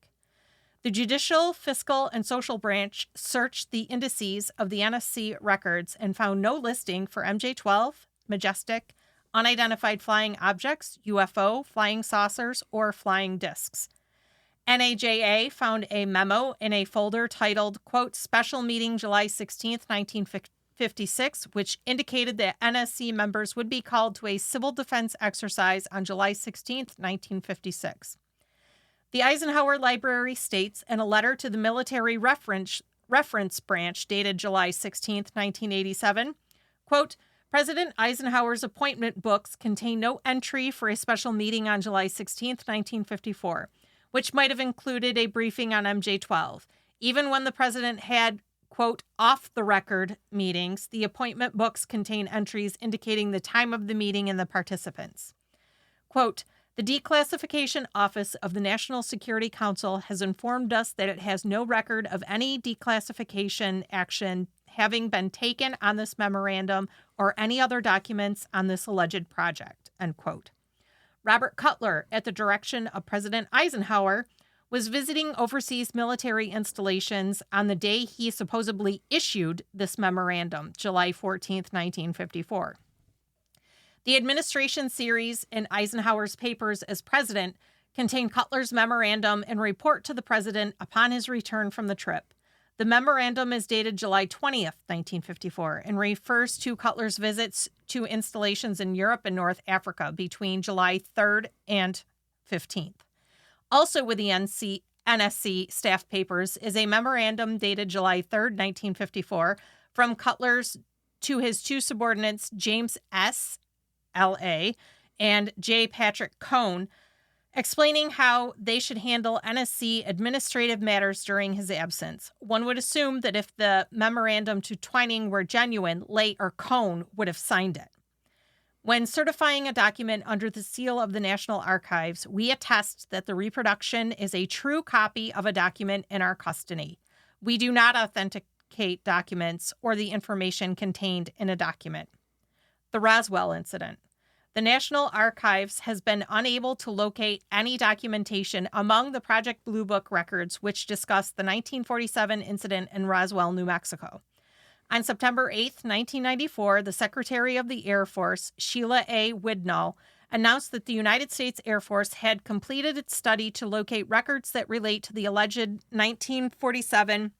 The Judicial, Fiscal, and Social Branch searched the indices of the NSC records and found no listing for MJ-12, Majestic, unidentified flying objects, UFO, flying saucers, or flying discs. NAJA found a memo in a folder titled, quote, Special Meeting July 16, 1956, which indicated that NSC members would be called to a civil defense exercise on July 16, 1956. The Eisenhower Library states in a letter to the Military Reference Branch dated July 16, 1987, quote, President Eisenhower's appointment books contain no entry for a special meeting on July 16, 1954, which might have included a briefing on MJ-12. Even when the president had, quote, off-the-record meetings, the appointment books contain entries indicating the time of the meeting and the participants. Quote, the Declassification Office of the National Security Council has informed us that it has no record of any declassification action having been taken on this memorandum or any other documents on this alleged project, end quote. Robert Cutler, at the direction of President Eisenhower, was visiting overseas military installations on the day he supposedly issued this memorandum, July 14, 1954. The administration series in Eisenhower's papers as president contained Cutler's memorandum and report to the president upon his return from the trip. The memorandum is dated July 20th, 1954, and refers to Cutler's visits to installations in Europe and North Africa between July 3rd and 15th. Also with the NSC staff papers is a memorandum dated July 3rd, 1954, from Cutler's to his two subordinates, James S. L.A. and J. Patrick Cohn, explaining how they should handle NSC administrative matters during his absence. One would assume that if the memorandum to Twining were genuine, Lay or Cohn would have signed it. When certifying a document under the seal of the National Archives, we attest that the reproduction is a true copy of a document in our custody. We do not authenticate documents or the information contained in a document. The Roswell Incident. The National Archives has been unable to locate any documentation among the Project Blue Book records which discuss the 1947 incident in Roswell, New Mexico. On September 8, 1994, the Secretary of the Air Force, Sheila A. Widnall, announced that the United States Air Force had completed its study to locate records that relate to the alleged 1947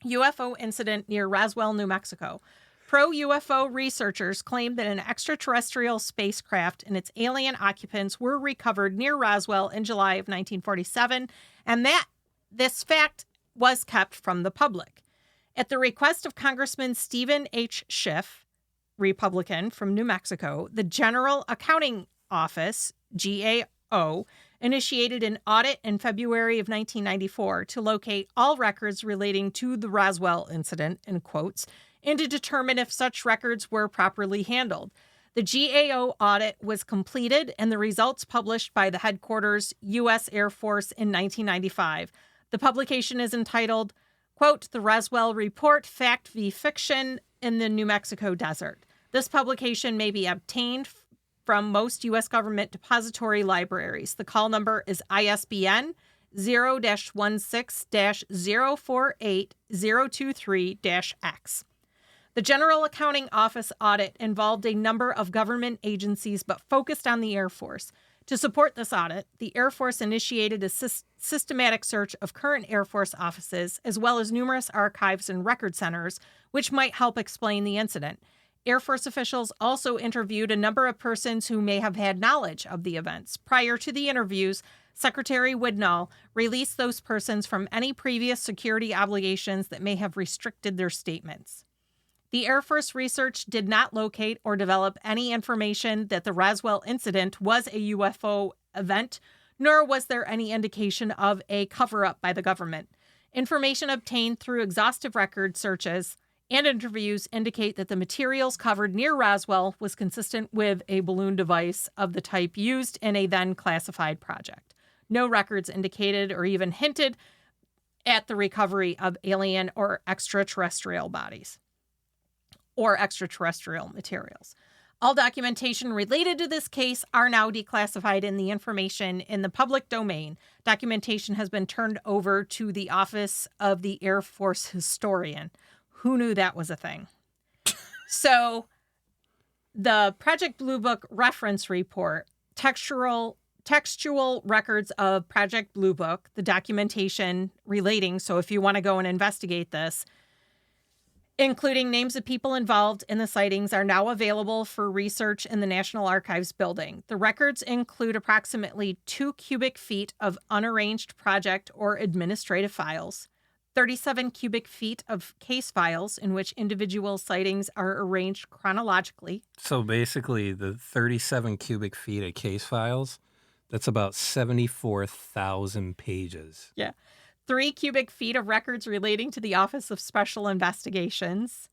UFO incident near Roswell, New Mexico. Pro-UFO researchers claim that an extraterrestrial spacecraft and its alien occupants were recovered near Roswell in July of 1947, and that this fact was kept from the public. At the request of Congressman Stephen H. Schiff, Republican from New Mexico, the General Accounting Office, GAO, initiated an audit in February of 1994 to locate all records relating to the Roswell incident, in quotes, and to determine if such records were properly handled. The GAO audit was completed and the results published by the headquarters, U.S. Air Force, in 1995. The publication is entitled, quote, The Roswell Report, Fact v. Fiction in the New Mexico Desert. This publication may be obtained from most U.S. government depository libraries. The call number is ISBN 0-16-048023-X. The General Accounting Office audit involved a number of government agencies but focused on the Air Force. To support this audit, the Air Force initiated a systematic search of current Air Force offices, as well as numerous archives and record centers, which might help explain the incident. Air Force officials also interviewed a number of persons who may have had knowledge of the events. Prior to the interviews, Secretary Widnall released those persons from any previous security obligations that may have restricted their statements. The Air Force research did not locate or develop any information that the Roswell incident was a UFO event, nor was there any indication of a cover-up by the government. Information obtained through exhaustive record searches and interviews indicate that the materials covered near Roswell was consistent with a balloon device of the type used in a then classified project. No records indicated or even hinted at the recovery of alien or extraterrestrial bodies or extraterrestrial materials. All documentation related to this case are now declassified, and the information in the public domain. Documentation has been turned over to the Office of the Air Force Historian. Who knew that was a thing? So the Project Blue Book reference report, textual records of Project Blue Book, the documentation relating. So if you want to go and investigate this, including names of people involved in the sightings, are now available for research in the National Archives building. The records include approximately 2 cubic feet of unarranged project or administrative files, 37 cubic feet of case files in which individual sightings are arranged chronologically. So basically, the 37 cubic feet of case files, that's about 74,000 pages. Yeah. 3 cubic feet of records relating to the Office of Special Investigations,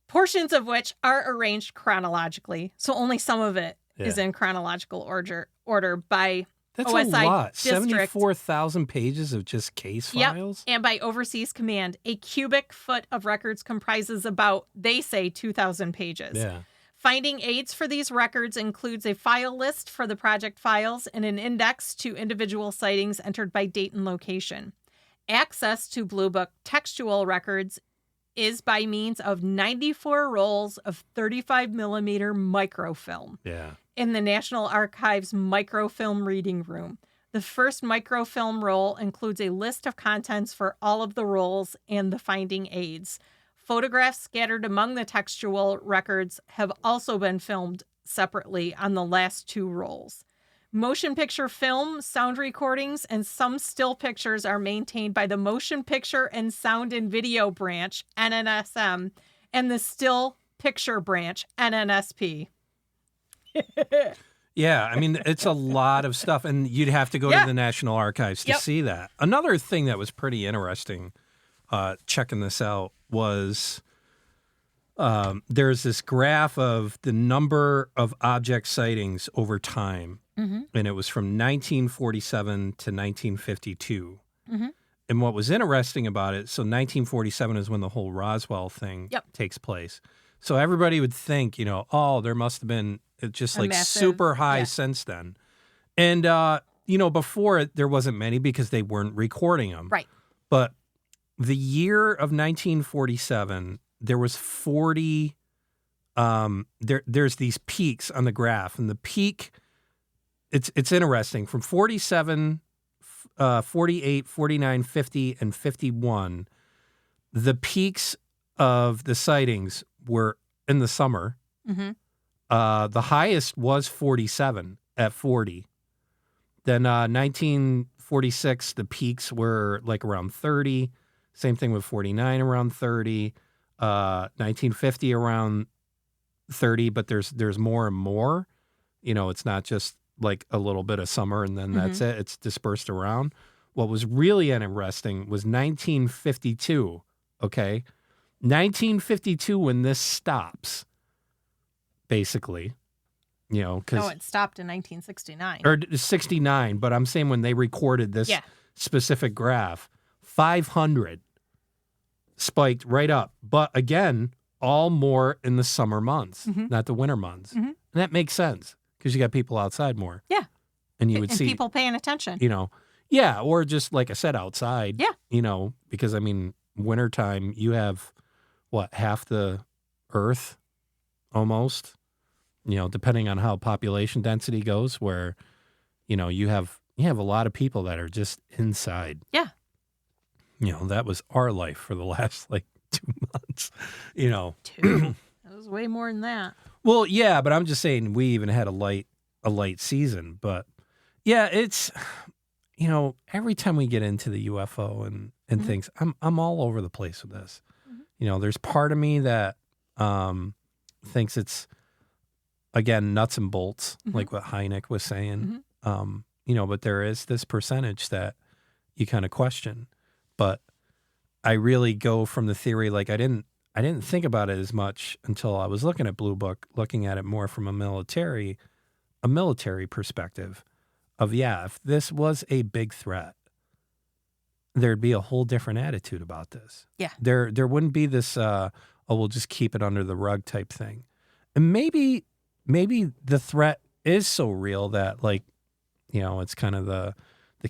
portions of which are arranged chronologically. So only some of it is in chronological order by That's OSI a lot. district. 74,000 pages of just case files? Yep. And by overseas command. A cubic foot of records comprises about, they say, 2,000 pages. Yeah. Finding aids for these records includes a file list for the project files and an index to individual sightings entered by date and location. Access to Blue Book textual records is by means of 94 rolls of 35 millimeter microfilm in the National Archives microfilm reading room. The first microfilm roll includes a list of contents for all of the rolls and the finding aids. Photographs scattered among the textual records have also been filmed separately on the last 2 rolls. Motion picture film, sound recordings, and some still pictures are maintained by the Motion Picture and Sound and Video Branch, NNSM, and the Still Picture Branch, NNSP. Yeah, I mean, it's a lot of stuff, and you'd have to go to the National Archives to see that. Another thing that was pretty interesting, checking this out, was there's this graph of the number of object sightings over time, and it was from 1947 to 1952. And what was interesting about it, so 1947 is when the whole Roswell thing takes place. So everybody would think, oh, there must have been just like massive, super high since then. And, before it, there wasn't many because they weren't recording them. Right. But the year of 1947, there was 40, there's these peaks on the graph. And the peak, it's interesting, from 47, 48, 49, 50, and 51, the peaks of the sightings were in the summer. The highest was 47 at 40. Then 1946, the peaks were like around 30. Same thing with 49 around 30. 1950 around 30, but there's more and more. It's not just like a little bit of summer and then that's it. It's dispersed around. What was really interesting was 1952, okay? 1952 when this stops, basically, because... No, it stopped in 1969. Or 69, but I'm saying when they recorded this specific graph, 500 spiked right up. But again, all more in the summer months, not the winter months. And that makes sense because you got people outside more. Yeah. And you would see people paying attention. Yeah, or just like I said, outside. Yeah. Because I mean, wintertime, you have half the earth almost, depending on how population density goes, where, you have a lot of people that are just inside. Yeah. That was our life for the last 2 months, 2. That was way more than that. Well, yeah, but I'm just saying we even had a light season. But yeah, it's, every time we get into the UFO and things, I'm all over the place with this. There's part of me that thinks it's, again, nuts and bolts, like what Hynek was saying. But there is this percentage that you kind of question. But I really go from the theory, like I didn't think about it as much until I was looking at Blue Book, looking at it more from a military perspective of, if this was a big threat, there'd be a whole different attitude about this. Yeah. There wouldn't be this, we'll just keep it under the rug type thing. And maybe the threat is so real that, like, it's kind of the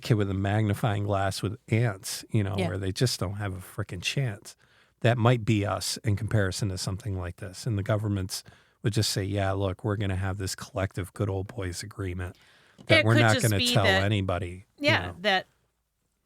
kid with the magnifying glass with ants, where they just don't have a freaking chance. That might be us in comparison to something like this. And the governments would just say, yeah, look, we're going to have this collective good old boys agreement that we're not going to tell anybody. Yeah, that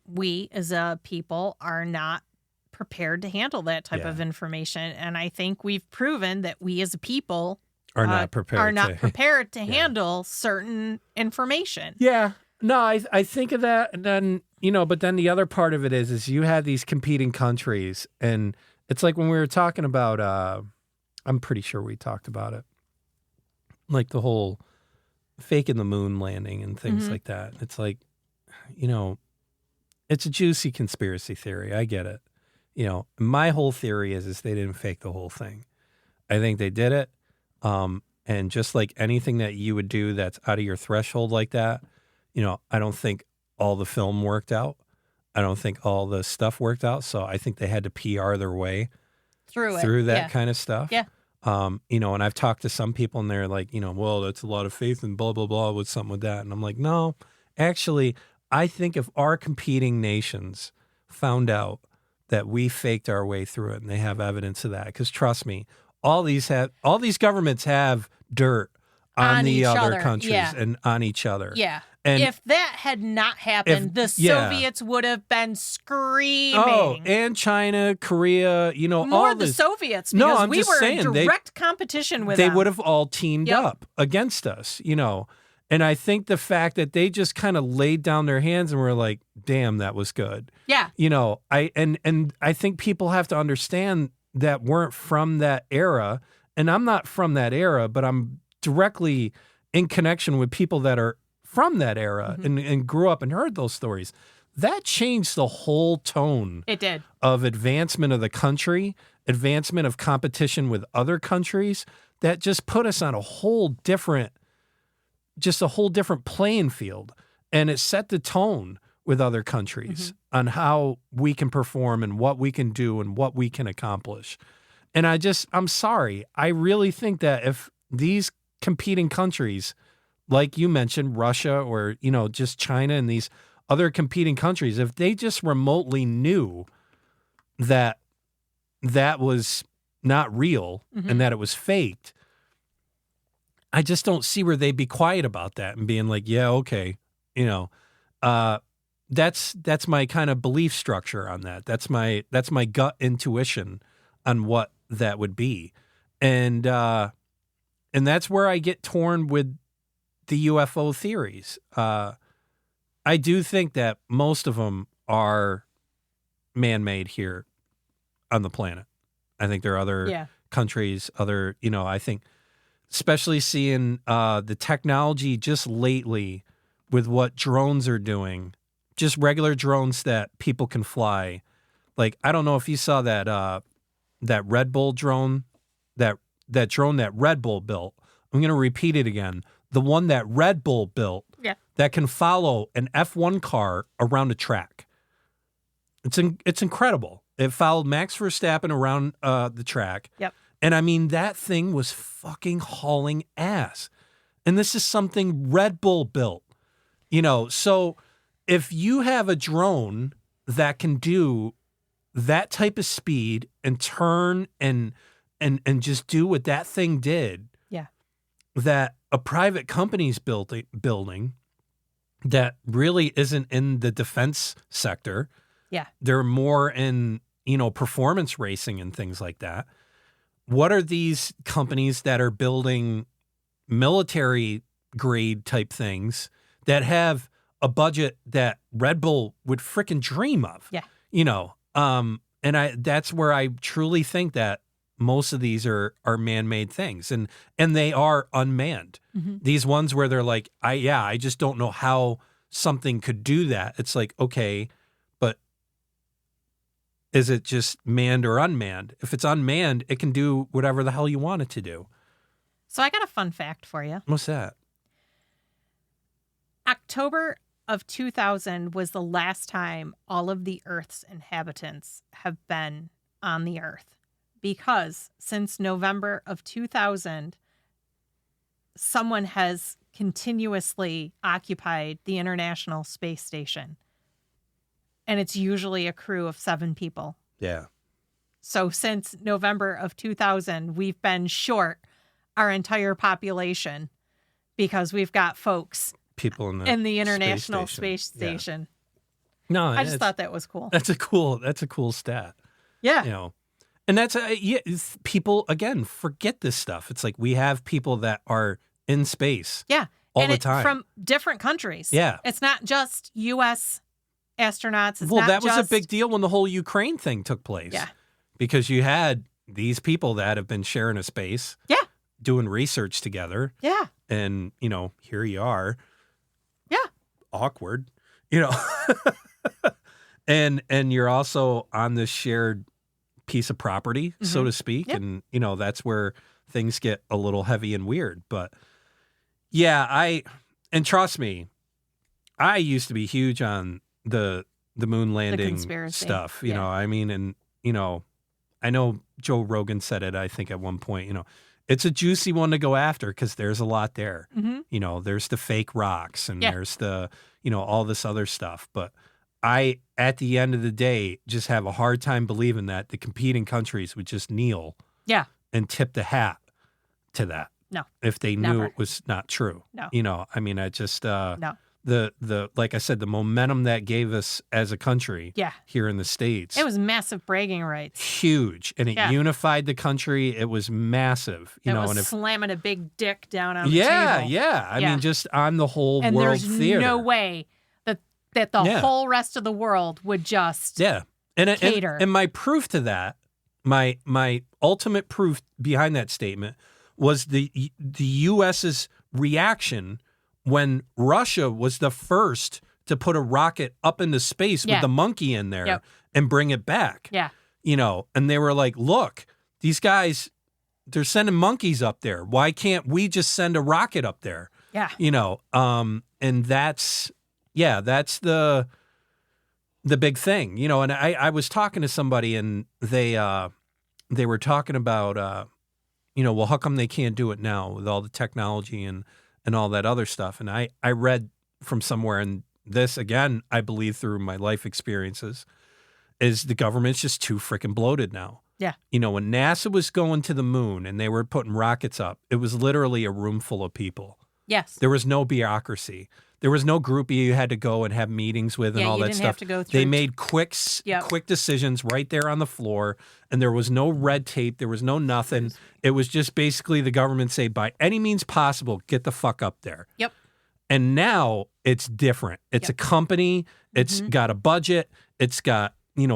we as a people are not prepared to handle that type of information. And I think we've proven that we as a people are not prepared to handle certain information. Yeah. No, I think of that, and then, but then the other part of it is you have these competing countries, and it's like when we were talking about, I'm pretty sure we talked about it, like the whole faking the moon landing and things like that. It's like, it's a juicy conspiracy theory. I get it. My whole theory is they didn't fake the whole thing. I think they did it. And just like anything that you would do that's out of your threshold like that, I don't think all the film worked out. I don't think all the stuff worked out. So I think they had to PR their way through that kind of stuff. Yeah. And I've talked to some people and they're like, well, that's a lot of faith and blah, blah, blah with something with that. And I'm like, no, actually, I think if our competing nations found out that we faked our way through it and they have evidence of that, because trust me, all these governments have dirt on the other countries and on each other. Yeah. And if that had not happened, the Soviets would have been screaming. Oh, and China, Korea, more the Soviets, because we were in direct competition with them. They would have all teamed up against us, And I think the fact that they just kind of laid down their hands and were like, damn, that was good. Yeah. I think people have to understand that weren't from that era. And I'm not from that era, but I'm directly in connection with people that are from that era and grew up and heard those stories. That changed the whole tone. It did. Of advancement of the country, advancement of competition with other countries. That just put us on a whole different playing field. And it set the tone with other countries on how we can perform and what we can do and what we can accomplish. And I'm sorry. I really think that if these competing countries, like you mentioned, Russia or, just China and these other competing countries, if they just remotely knew that that was not real and that it was faked, I just don't see where they'd be quiet about that and being like, yeah, okay, that's my kind of belief structure on that. That's my gut intuition on what that would be. And that's where I get torn with the UFO theories. I do think that most of them are man-made here on the planet. I think there are other countries, I think, especially seeing the technology just lately with what drones are doing, just regular drones that people can fly. Like, I don't know if you saw that Red Bull drone, that drone that Red Bull built. I'm going to repeat it again. The one that Red Bull built that can follow an F1 car around a track. It's incredible. It followed Max Verstappen around the track. Yep. And I mean, that thing was fucking hauling ass. And this is something Red Bull built. So if you have a drone that can do that type of speed and turn and just do what that thing did, that a private company's building that really isn't in the defense sector. Yeah. They're more in, performance racing and things like that. What are these companies that are building military grade type things that have a budget that Red Bull would frickin' dream of? Yeah. that's where I truly think that most of these are man-made things, and they are unmanned. These ones where they're like, I just don't know how something could do that. It's like, okay, but is it just manned or unmanned? If it's unmanned, it can do whatever the hell you want it to do. So I got a fun fact for you. What's that? October of 2000 was the last time all of the Earth's inhabitants have been on the Earth, because since November of 2000, someone has continuously occupied the International Space Station. And it's usually a crew of 7 people. Yeah. So since November of 2000, we've been short our entire population because we've got people in the International Space Station. Yeah. No, I just thought that was cool. That's a cool stat. Yeah. You know, and that's people again forget this stuff. It's like we have people that are in space. Yeah. All the time from different countries. Yeah. It's not just U.S. astronauts. That was a big deal when the whole Ukraine thing took place. Yeah. Because you had these people that have been sharing a space. Yeah. Doing research together. Yeah. And, here you are. Yeah. Awkward, and you're also on this shared piece of property, so to speak. Yep. And, that's where things get a little heavy and weird. But yeah, and trust me, I used to be huge on the moon landing stuff, you know, I mean, and, I know Joe Rogan said it, I think at one point, it's a juicy one to go after because there's a lot there. There's the fake rocks and there's the, all this other stuff. But I, at the end of the day, just have a hard time believing that the competing countries would just kneel and tip the hat to that. No. If they knew it was not true. No. I mean, I just, no. The like I said, the momentum that gave us as a country here in the States. It was massive bragging rights. Huge. And it unified the country. It was massive. It was slamming a big dick down on the table. Yeah. I mean, just on the whole and world there's theater. No way that the whole rest of the world would just cater. And my proof to that, my ultimate proof behind that statement was the U.S.'s reaction when Russia was the first to put a rocket up into space with the monkey in there and bring it back. Yeah. And they were like, look, these guys, they're sending monkeys up there. Why can't we just send a rocket up there? Yeah. And that's the big thing, and I was talking to somebody and they were talking about, well, how come they can't do it now with all the technology and all that other stuff? And I read from somewhere, and this, again, I believe through my life experiences, is the government's just too freaking bloated now. Yeah. When NASA was going to the moon and they were putting rockets up, it was literally a room full of people. Yes. There was no bureaucracy. There was no group you had to go and have meetings with and all that stuff. Have to go through. They made quick decisions right there on the floor, and there was no red tape. There was no nothing. It was just basically the government say, by any means possible, get the fuck up there. Yep. And now it's different. It's a company. It's got a budget. It's got,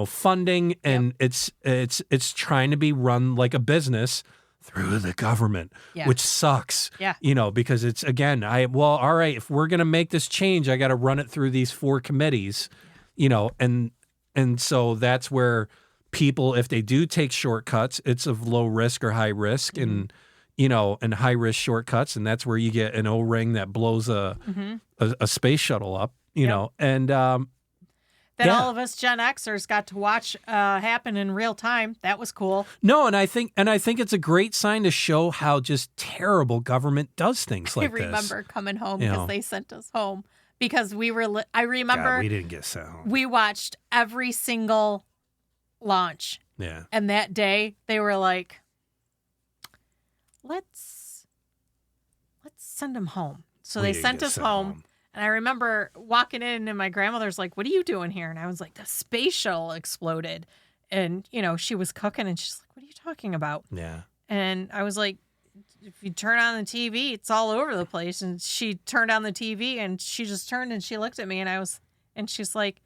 funding, and it's trying to be run like a business through the government, which sucks. Yeah. Because it's, again, all right, if we're going to make this change, I got to run it through these 4 committees, and so that's where people, if they do take shortcuts, it's of low risk or high risk, and high risk shortcuts, and that's where you get an O-ring that blows a space shuttle up, and that all of us Gen Xers got to watch happen in real time. That was cool. No, and I think it's a great sign to show how just terrible government does things like this. I remember coming home because they sent us home because we were. I remember we didn't get sent home. We watched every single launch. Yeah. And that day they were like, let's send them home. So they sent us home. And I remember walking in and my grandmother's like, what are you doing here? And I was like, the space shuttle exploded. And, she was cooking and she's like, what are you talking about? Yeah. And I was like, if you turn on the TV, it's all over the place. And she turned on the TV and she just turned and she looked at me and she's like,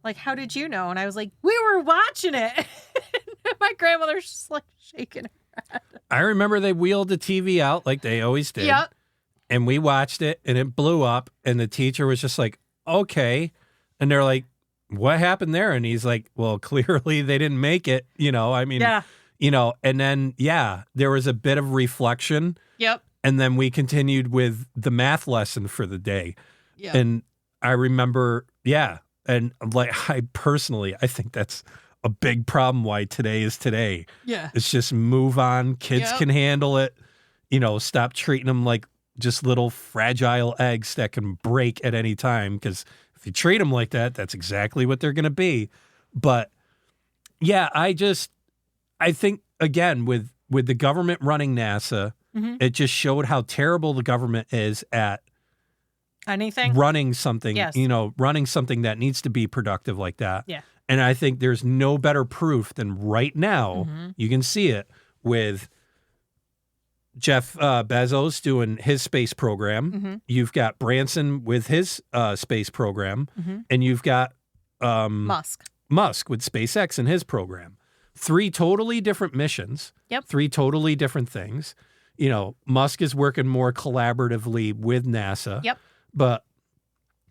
Like, how did you know? And I was like, we were watching it. My grandmother's just like shaking her head. I remember they wheeled the TV out like they always did. Yep. And we watched it and it blew up. And the teacher was just like, okay. And they're like, what happened there? And he's like, well, clearly they didn't make it. I mean, and then, there was a bit of reflection. Yep. And then we continued with the math lesson for the day. Yep. And I remember, and like I think that's a big problem why today is today. Yeah. It's just move on. Kids can handle it. Stop treating them like just little fragile eggs that can break at any time. Because if you treat them like that, that's exactly what they're going to be. But I think, again, with the government running NASA, it just showed how terrible the government is at anything running something, running something that needs to be productive like that. Yeah. And I think there's no better proof than right now, you can see it with Jeff Bezos doing his space program. You've got Branson with his space program, and you've got Musk with SpaceX and his program. 3 totally different missions. Yep. 3 totally different things. Musk is working more collaboratively with NASA. Yep. But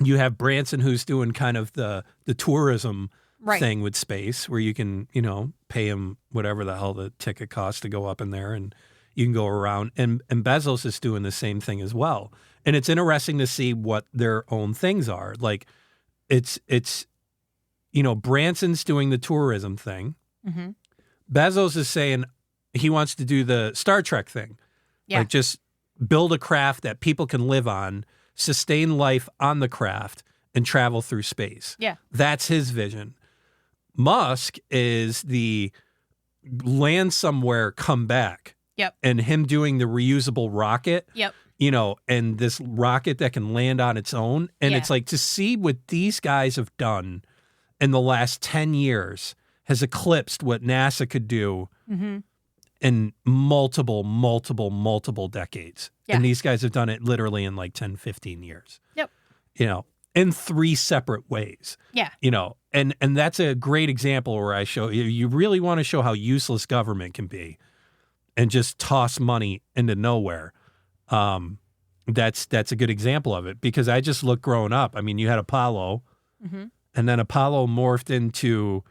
you have Branson who's doing kind of the tourism thing with space where you can, pay him whatever the hell the ticket costs to go up in there and you can go around. And Bezos is doing the same thing as well. And it's interesting to see what their own things are. Like it's Branson's doing the tourism thing. Bezos is saying he wants to do the Star Trek thing. Yeah. Like just build a craft that people can live on, sustain life on the craft, and travel through space. Yeah. That's his vision. Musk is the land somewhere, come back. Yep. And him doing the reusable rocket. Yep. And this rocket that can land on its own. And it's like to see what these guys have done in the last 10 years has eclipsed what NASA could do in multiple decades. Yeah. And these guys have done it literally in like 10, 15 years. Yep. In 3 separate ways. Yeah. And that's a great example where I show you really want to show how useless government can be and just toss money into nowhere. That's a good example of it because I just look growing up. I mean, you had Apollo and then Apollo morphed into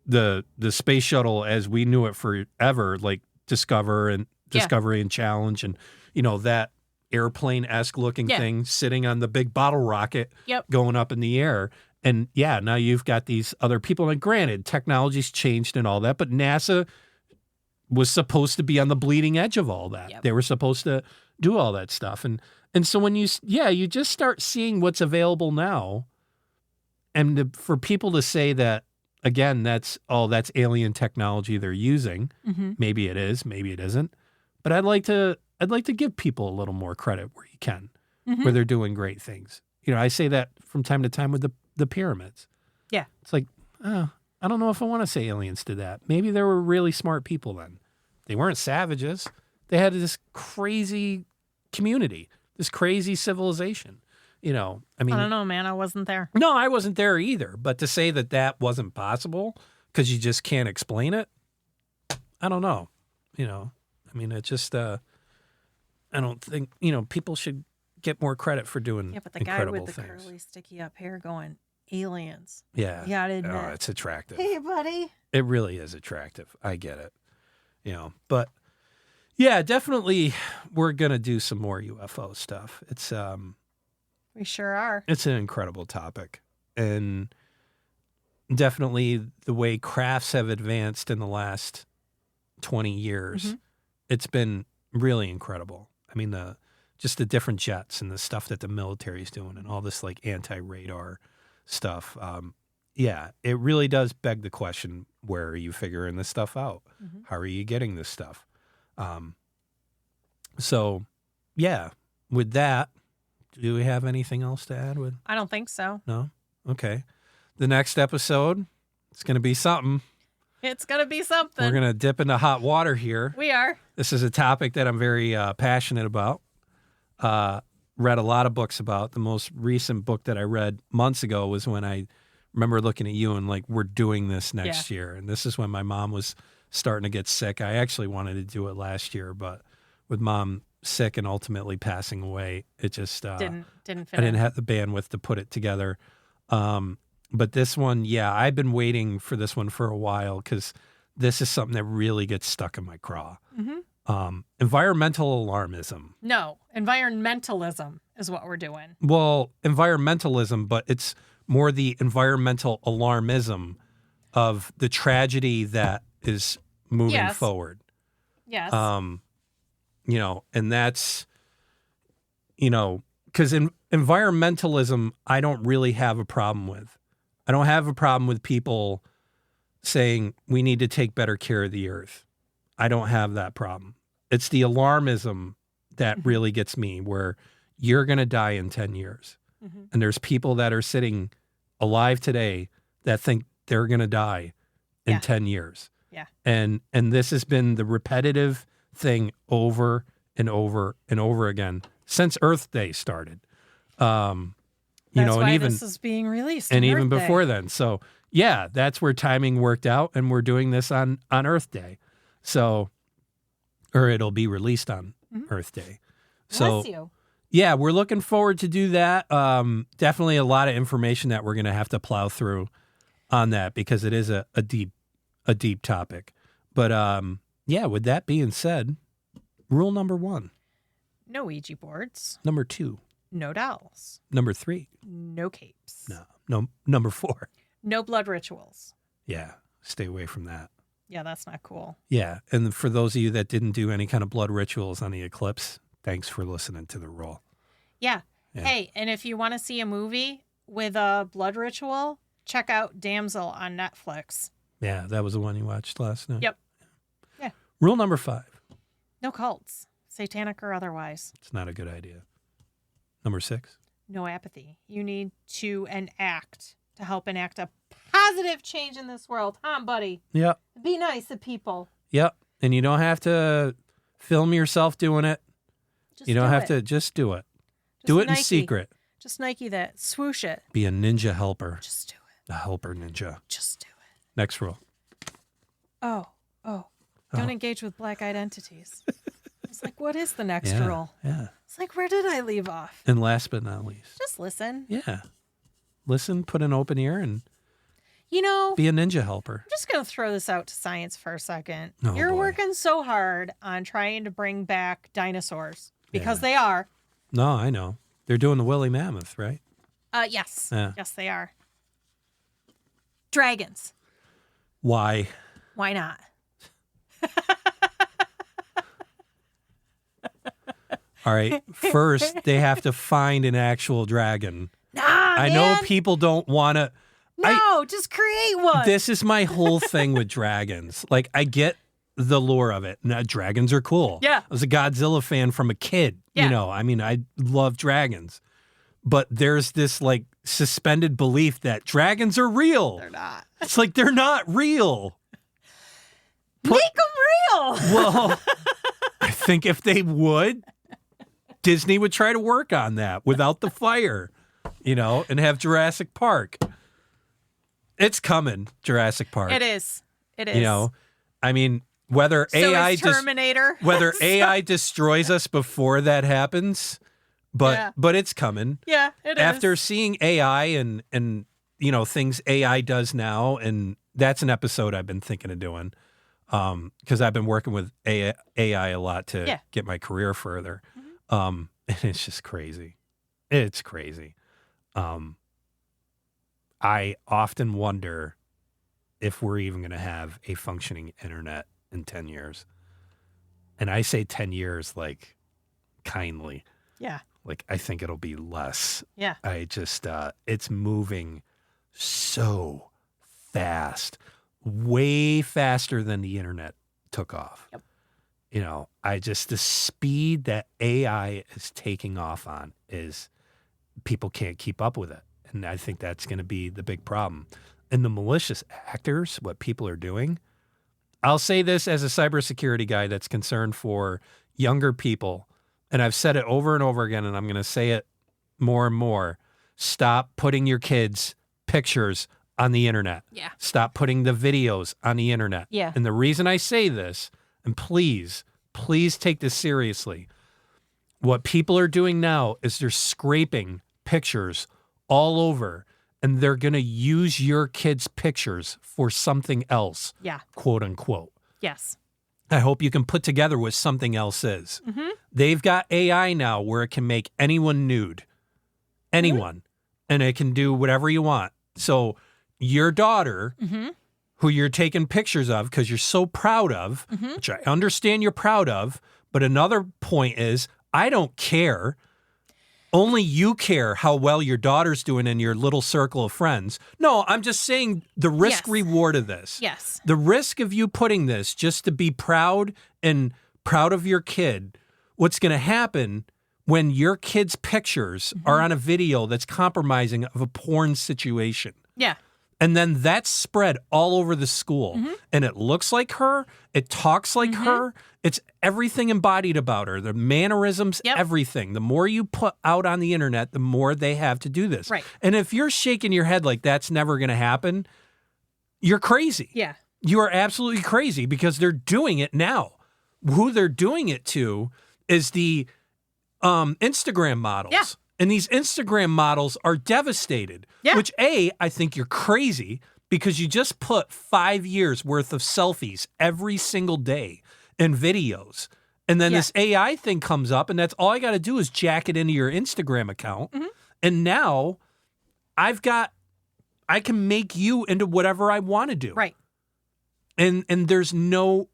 the space shuttle as we knew it forever, like Discovery and Challenge and, that airplane-esque looking thing sitting on the big bottle rocket going up in the air. And now you've got these other people. And granted, technology's changed and all that, but NASA was supposed to be on the bleeding edge of all that. Yep. They were supposed to do all that stuff. And so when you just start seeing what's available now, and for people to say that, again, that's alien technology they're using. Maybe it is, maybe it isn't. But I'd like to give people a little more credit where you can, where they're doing great things. I say that from time to time with the pyramids. Yeah. It's like, I don't know if I want to say aliens did that. Maybe they were really smart people then. They weren't savages. They had this crazy community, this crazy civilization. I mean, I don't know, man. I wasn't there. No, I wasn't there either. But to say that wasn't possible because you just can't explain it, I don't know. I mean, it just, I don't think, people should get more credit for doing incredible things. Yeah, but the guy with the curly, sticky up hair going, aliens. Yeah. You gotta admit. Oh, it's attractive. Hey, buddy. It really is attractive. I get it. But yeah, definitely we're going to do some more UFO stuff. It's, we sure are. It's an incredible topic. And definitely the way crafts have advanced in the last 20 years, it's been really incredible. I mean, just the different jets and the stuff that the military is doing and all this like anti-radar stuff. It really does beg the question, where are you figuring this stuff out? How are you getting this stuff? With that, do we have anything else to add? I don't think so. No? Okay. The next episode, it's going to be something. It's going to be something. We're going to dip into hot water here. We are. This is a topic that I'm very passionate about. Read a lot of books about. The most recent book that I read months ago was when I remember looking at you and like, we're doing this next year. And this is when my mom was starting to get sick. I actually wanted to do it last year, but with mom sick and ultimately passing away, it just didn't fit I didn't in. have the bandwidth to put it together. But this one, yeah, I've been waiting for this one for a while because this is something that really gets stuck in my craw. Environmental alarmism. No, environmentalism is what we're doing. Well, environmentalism, but it's more the environmental alarmism of the tragedy that is moving forward. Yes. You know, and that's, you know, because in environmentalism, I don't really have a problem with. I don't have a problem with people saying we need to take better care of the earth. I don't have that problem. It's the alarmism that really gets me, where you're going to die in 10 years. And there's people that are sitting alive today that think they're going to die in 10 years. Yeah. And this has been the repetitive thing over and over and over again since Earth Day started. You That's know, why and even this is being released. and on even Earth Day. before then. So yeah, that's where timing worked out, and we're doing this on Earth Day. So, or it'll be released on Earth Day. So Bless you. yeah, we're looking forward to do that. Definitely a lot of information that we're going to have to plow through on that because it is a deep topic. But yeah, with that being said, rule number 1, No Ouija boards. number 2, No dolls. number 3, No capes. no, number 4. No blood rituals. Yeah, stay away from that. Yeah, that's not cool. Yeah, and for those of you that didn't do any kind of blood rituals on the eclipse, thanks for listening to the roll. Yeah. Yeah. Hey, and if you want to see a movie with a blood ritual, check out Damsel on Netflix. Yeah, that was the one you watched last night. Yep. Yeah. Rule number 5. No cults, satanic or otherwise. It's not a good idea. Number 6. No apathy. You need to enact to help enact a positive change in this world. Huh, buddy? Yep. Be nice to people. Yep. And you don't have to film yourself doing it. Just You don't do have it. to just do it. Just Do it in Nike. secret. Just Nike that. Swoosh it. Be a ninja helper. Just do it. A helper ninja. Just do it. Next rule. Oh. Don't engage with black entities. It's like, what is the next Yeah. rule? Yeah. It's like, where did I leave off? And last but not least. Just listen. Yeah. Listen, put an open ear, and You know, be a ninja helper. I'm just going to throw this out to science for a second. Oh, You're boy. working so hard on trying to bring back dinosaurs because Yeah. they are. No, I know. They're doing the woolly mammoth, right? Yes. Yeah. Yes, they are. Dragons. Why? Why not? All right. First, they have to find an actual dragon. Nah, I know man. people don't want to. No, just create one. This is my whole thing with dragons. Like, I get the lore of it. Now, dragons are cool. Yeah. I was a Godzilla fan from a kid. Yeah. You know, I mean, I love dragons. But there's this, like, suspended belief that dragons are real. They're not. It's like, they're not real. Make them real. Well, I think if they would, Disney would try to work on that without the fire, you know, and have Jurassic Park. It's coming, Jurassic Park. It is. It is. You know, I mean, whether so AI is Terminator. whether AI destroys us before that happens, but it's coming. Yeah, it is. After seeing AI and you know things AI does now, and that's an episode I've been thinking of doing because I've been working with AI a lot to get my career further. And it's just crazy. It's crazy. I often wonder if we're even going to have a functioning internet in 10 years. And I say 10 years like kindly. Yeah. Like I think it'll be less. Yeah. I just it's moving so fast, way faster than the internet took off. Yep. You know, the speed that AI is taking off on is people can't keep up with it. And I think that's going to be the big problem. And the malicious actors, what people are doing, I'll say this as a cybersecurity guy that's concerned for younger people. And I've said it over and over again, and I'm going to say it more and more. Stop putting your kids' pictures on the internet. Yeah. Stop putting the videos on the internet. Yeah. And the reason I say this, and please take this seriously, what people are doing now is they're scraping pictures all over, and they're going to use your kids' pictures for something else, Yeah. quote unquote. Yes. I hope you can put together what something else is. Mm-hmm. They've got AI now where it can make anyone nude. Anyone. And it can do whatever you want. So your daughter, who you're taking pictures of because you're so proud of, which I understand you're proud of, but another point is, I don't care. Only you care how well your daughter's doing in your little circle of friends. No, I'm just saying the risk reward of this. Yes. The risk of you putting this just to be proud and proud of your kid, what's going to happen when your kid's pictures are on a video that's compromising of a porn situation. Yeah. And then that's spread all over the school. And it looks like her. It talks like her. It's everything embodied about her. The mannerisms, everything. The more you put out on the internet, the more they have to do this. Right. And if you're shaking your head like that's never going to happen, you're crazy. Yeah. You are absolutely crazy because they're doing it now. Who they're doing it to is the Instagram models. Yeah. And these Instagram models are devastated, which I think you're crazy because you just put 5 years worth of selfies every single day in videos. And then this AI thing comes up and that's all I got to do is jack it into your Instagram account. And now I can make you into whatever I want to do. Right. And there's no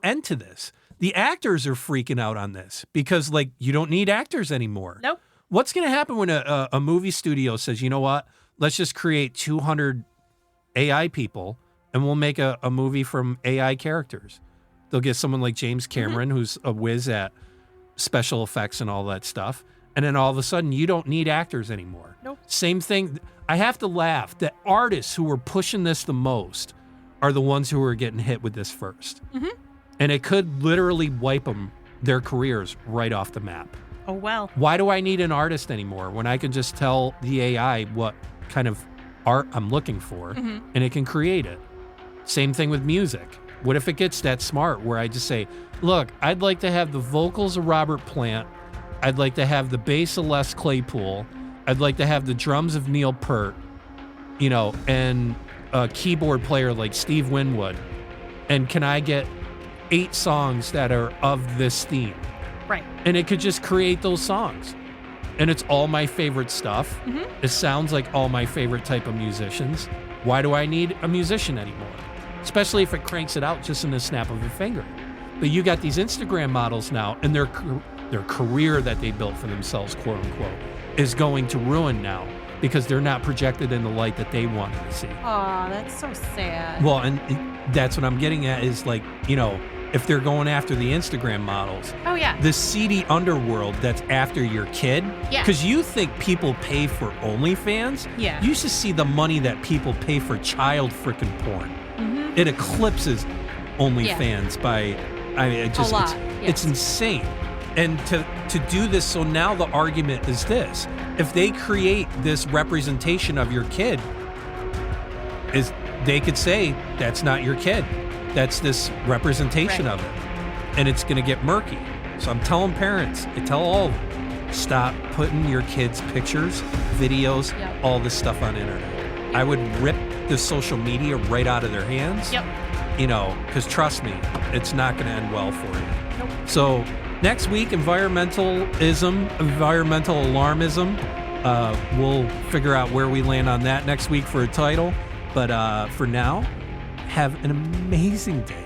end to this. The actors are freaking out on this because like you don't need actors anymore. Nope. What's going to happen when a movie studio says, you know what, let's just create 200 AI people and we'll make a movie from AI characters? They'll get someone like James Cameron, who's a whiz at special effects and all that stuff. And then all of a sudden, you don't need actors anymore. Nope. Same thing. I have to laugh that artists who are pushing this the most are the ones who are getting hit with this first. And it could literally wipe their careers right off the map. Oh, well. Why do I need an artist anymore when I can just tell the AI what kind of art I'm looking for and it can create it? Same thing with music. What if it gets that smart where I just say, look, I'd like to have the vocals of Robert Plant. I'd like to have the bass of Les Claypool. I'd like to have the drums of Neil Peart, and a keyboard player like Steve Winwood. And can I get 8 songs that are of this theme? Right. And it could just create those songs. And it's all my favorite stuff. It sounds like all my favorite type of musicians. Why do I need a musician anymore? Especially if it cranks it out just in the snap of a finger. But you got these Instagram models now, and their career that they built for themselves, quote unquote, is going to ruin now because they're not projected in the light that they wanted to see. Aw, that's so sad. Well, and that's what I'm getting at is like, if they're going after the Instagram models. Oh, yeah. The seedy underworld that's after your kid. Yeah. Because you think people pay for OnlyFans. Yeah. You should see the money that people pay for child frickin' porn. It eclipses OnlyFans by, a lot. It's insane. And to do this, so now the argument is this. If they create this representation of your kid, they could say, that's not your kid. That's this representation of it. And it's going to get murky. So I'm telling parents, I tell all of them, stop putting your kids' pictures, videos, all this stuff on internet. I would rip the social media right out of their hands. Because trust me, it's not going to end well for you. Nope. So next week, environmental alarmism. We'll figure out where we land on that next week for a title. But for now, have an amazing day,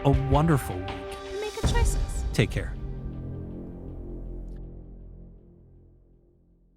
a wonderful week. Make good choices. Take care.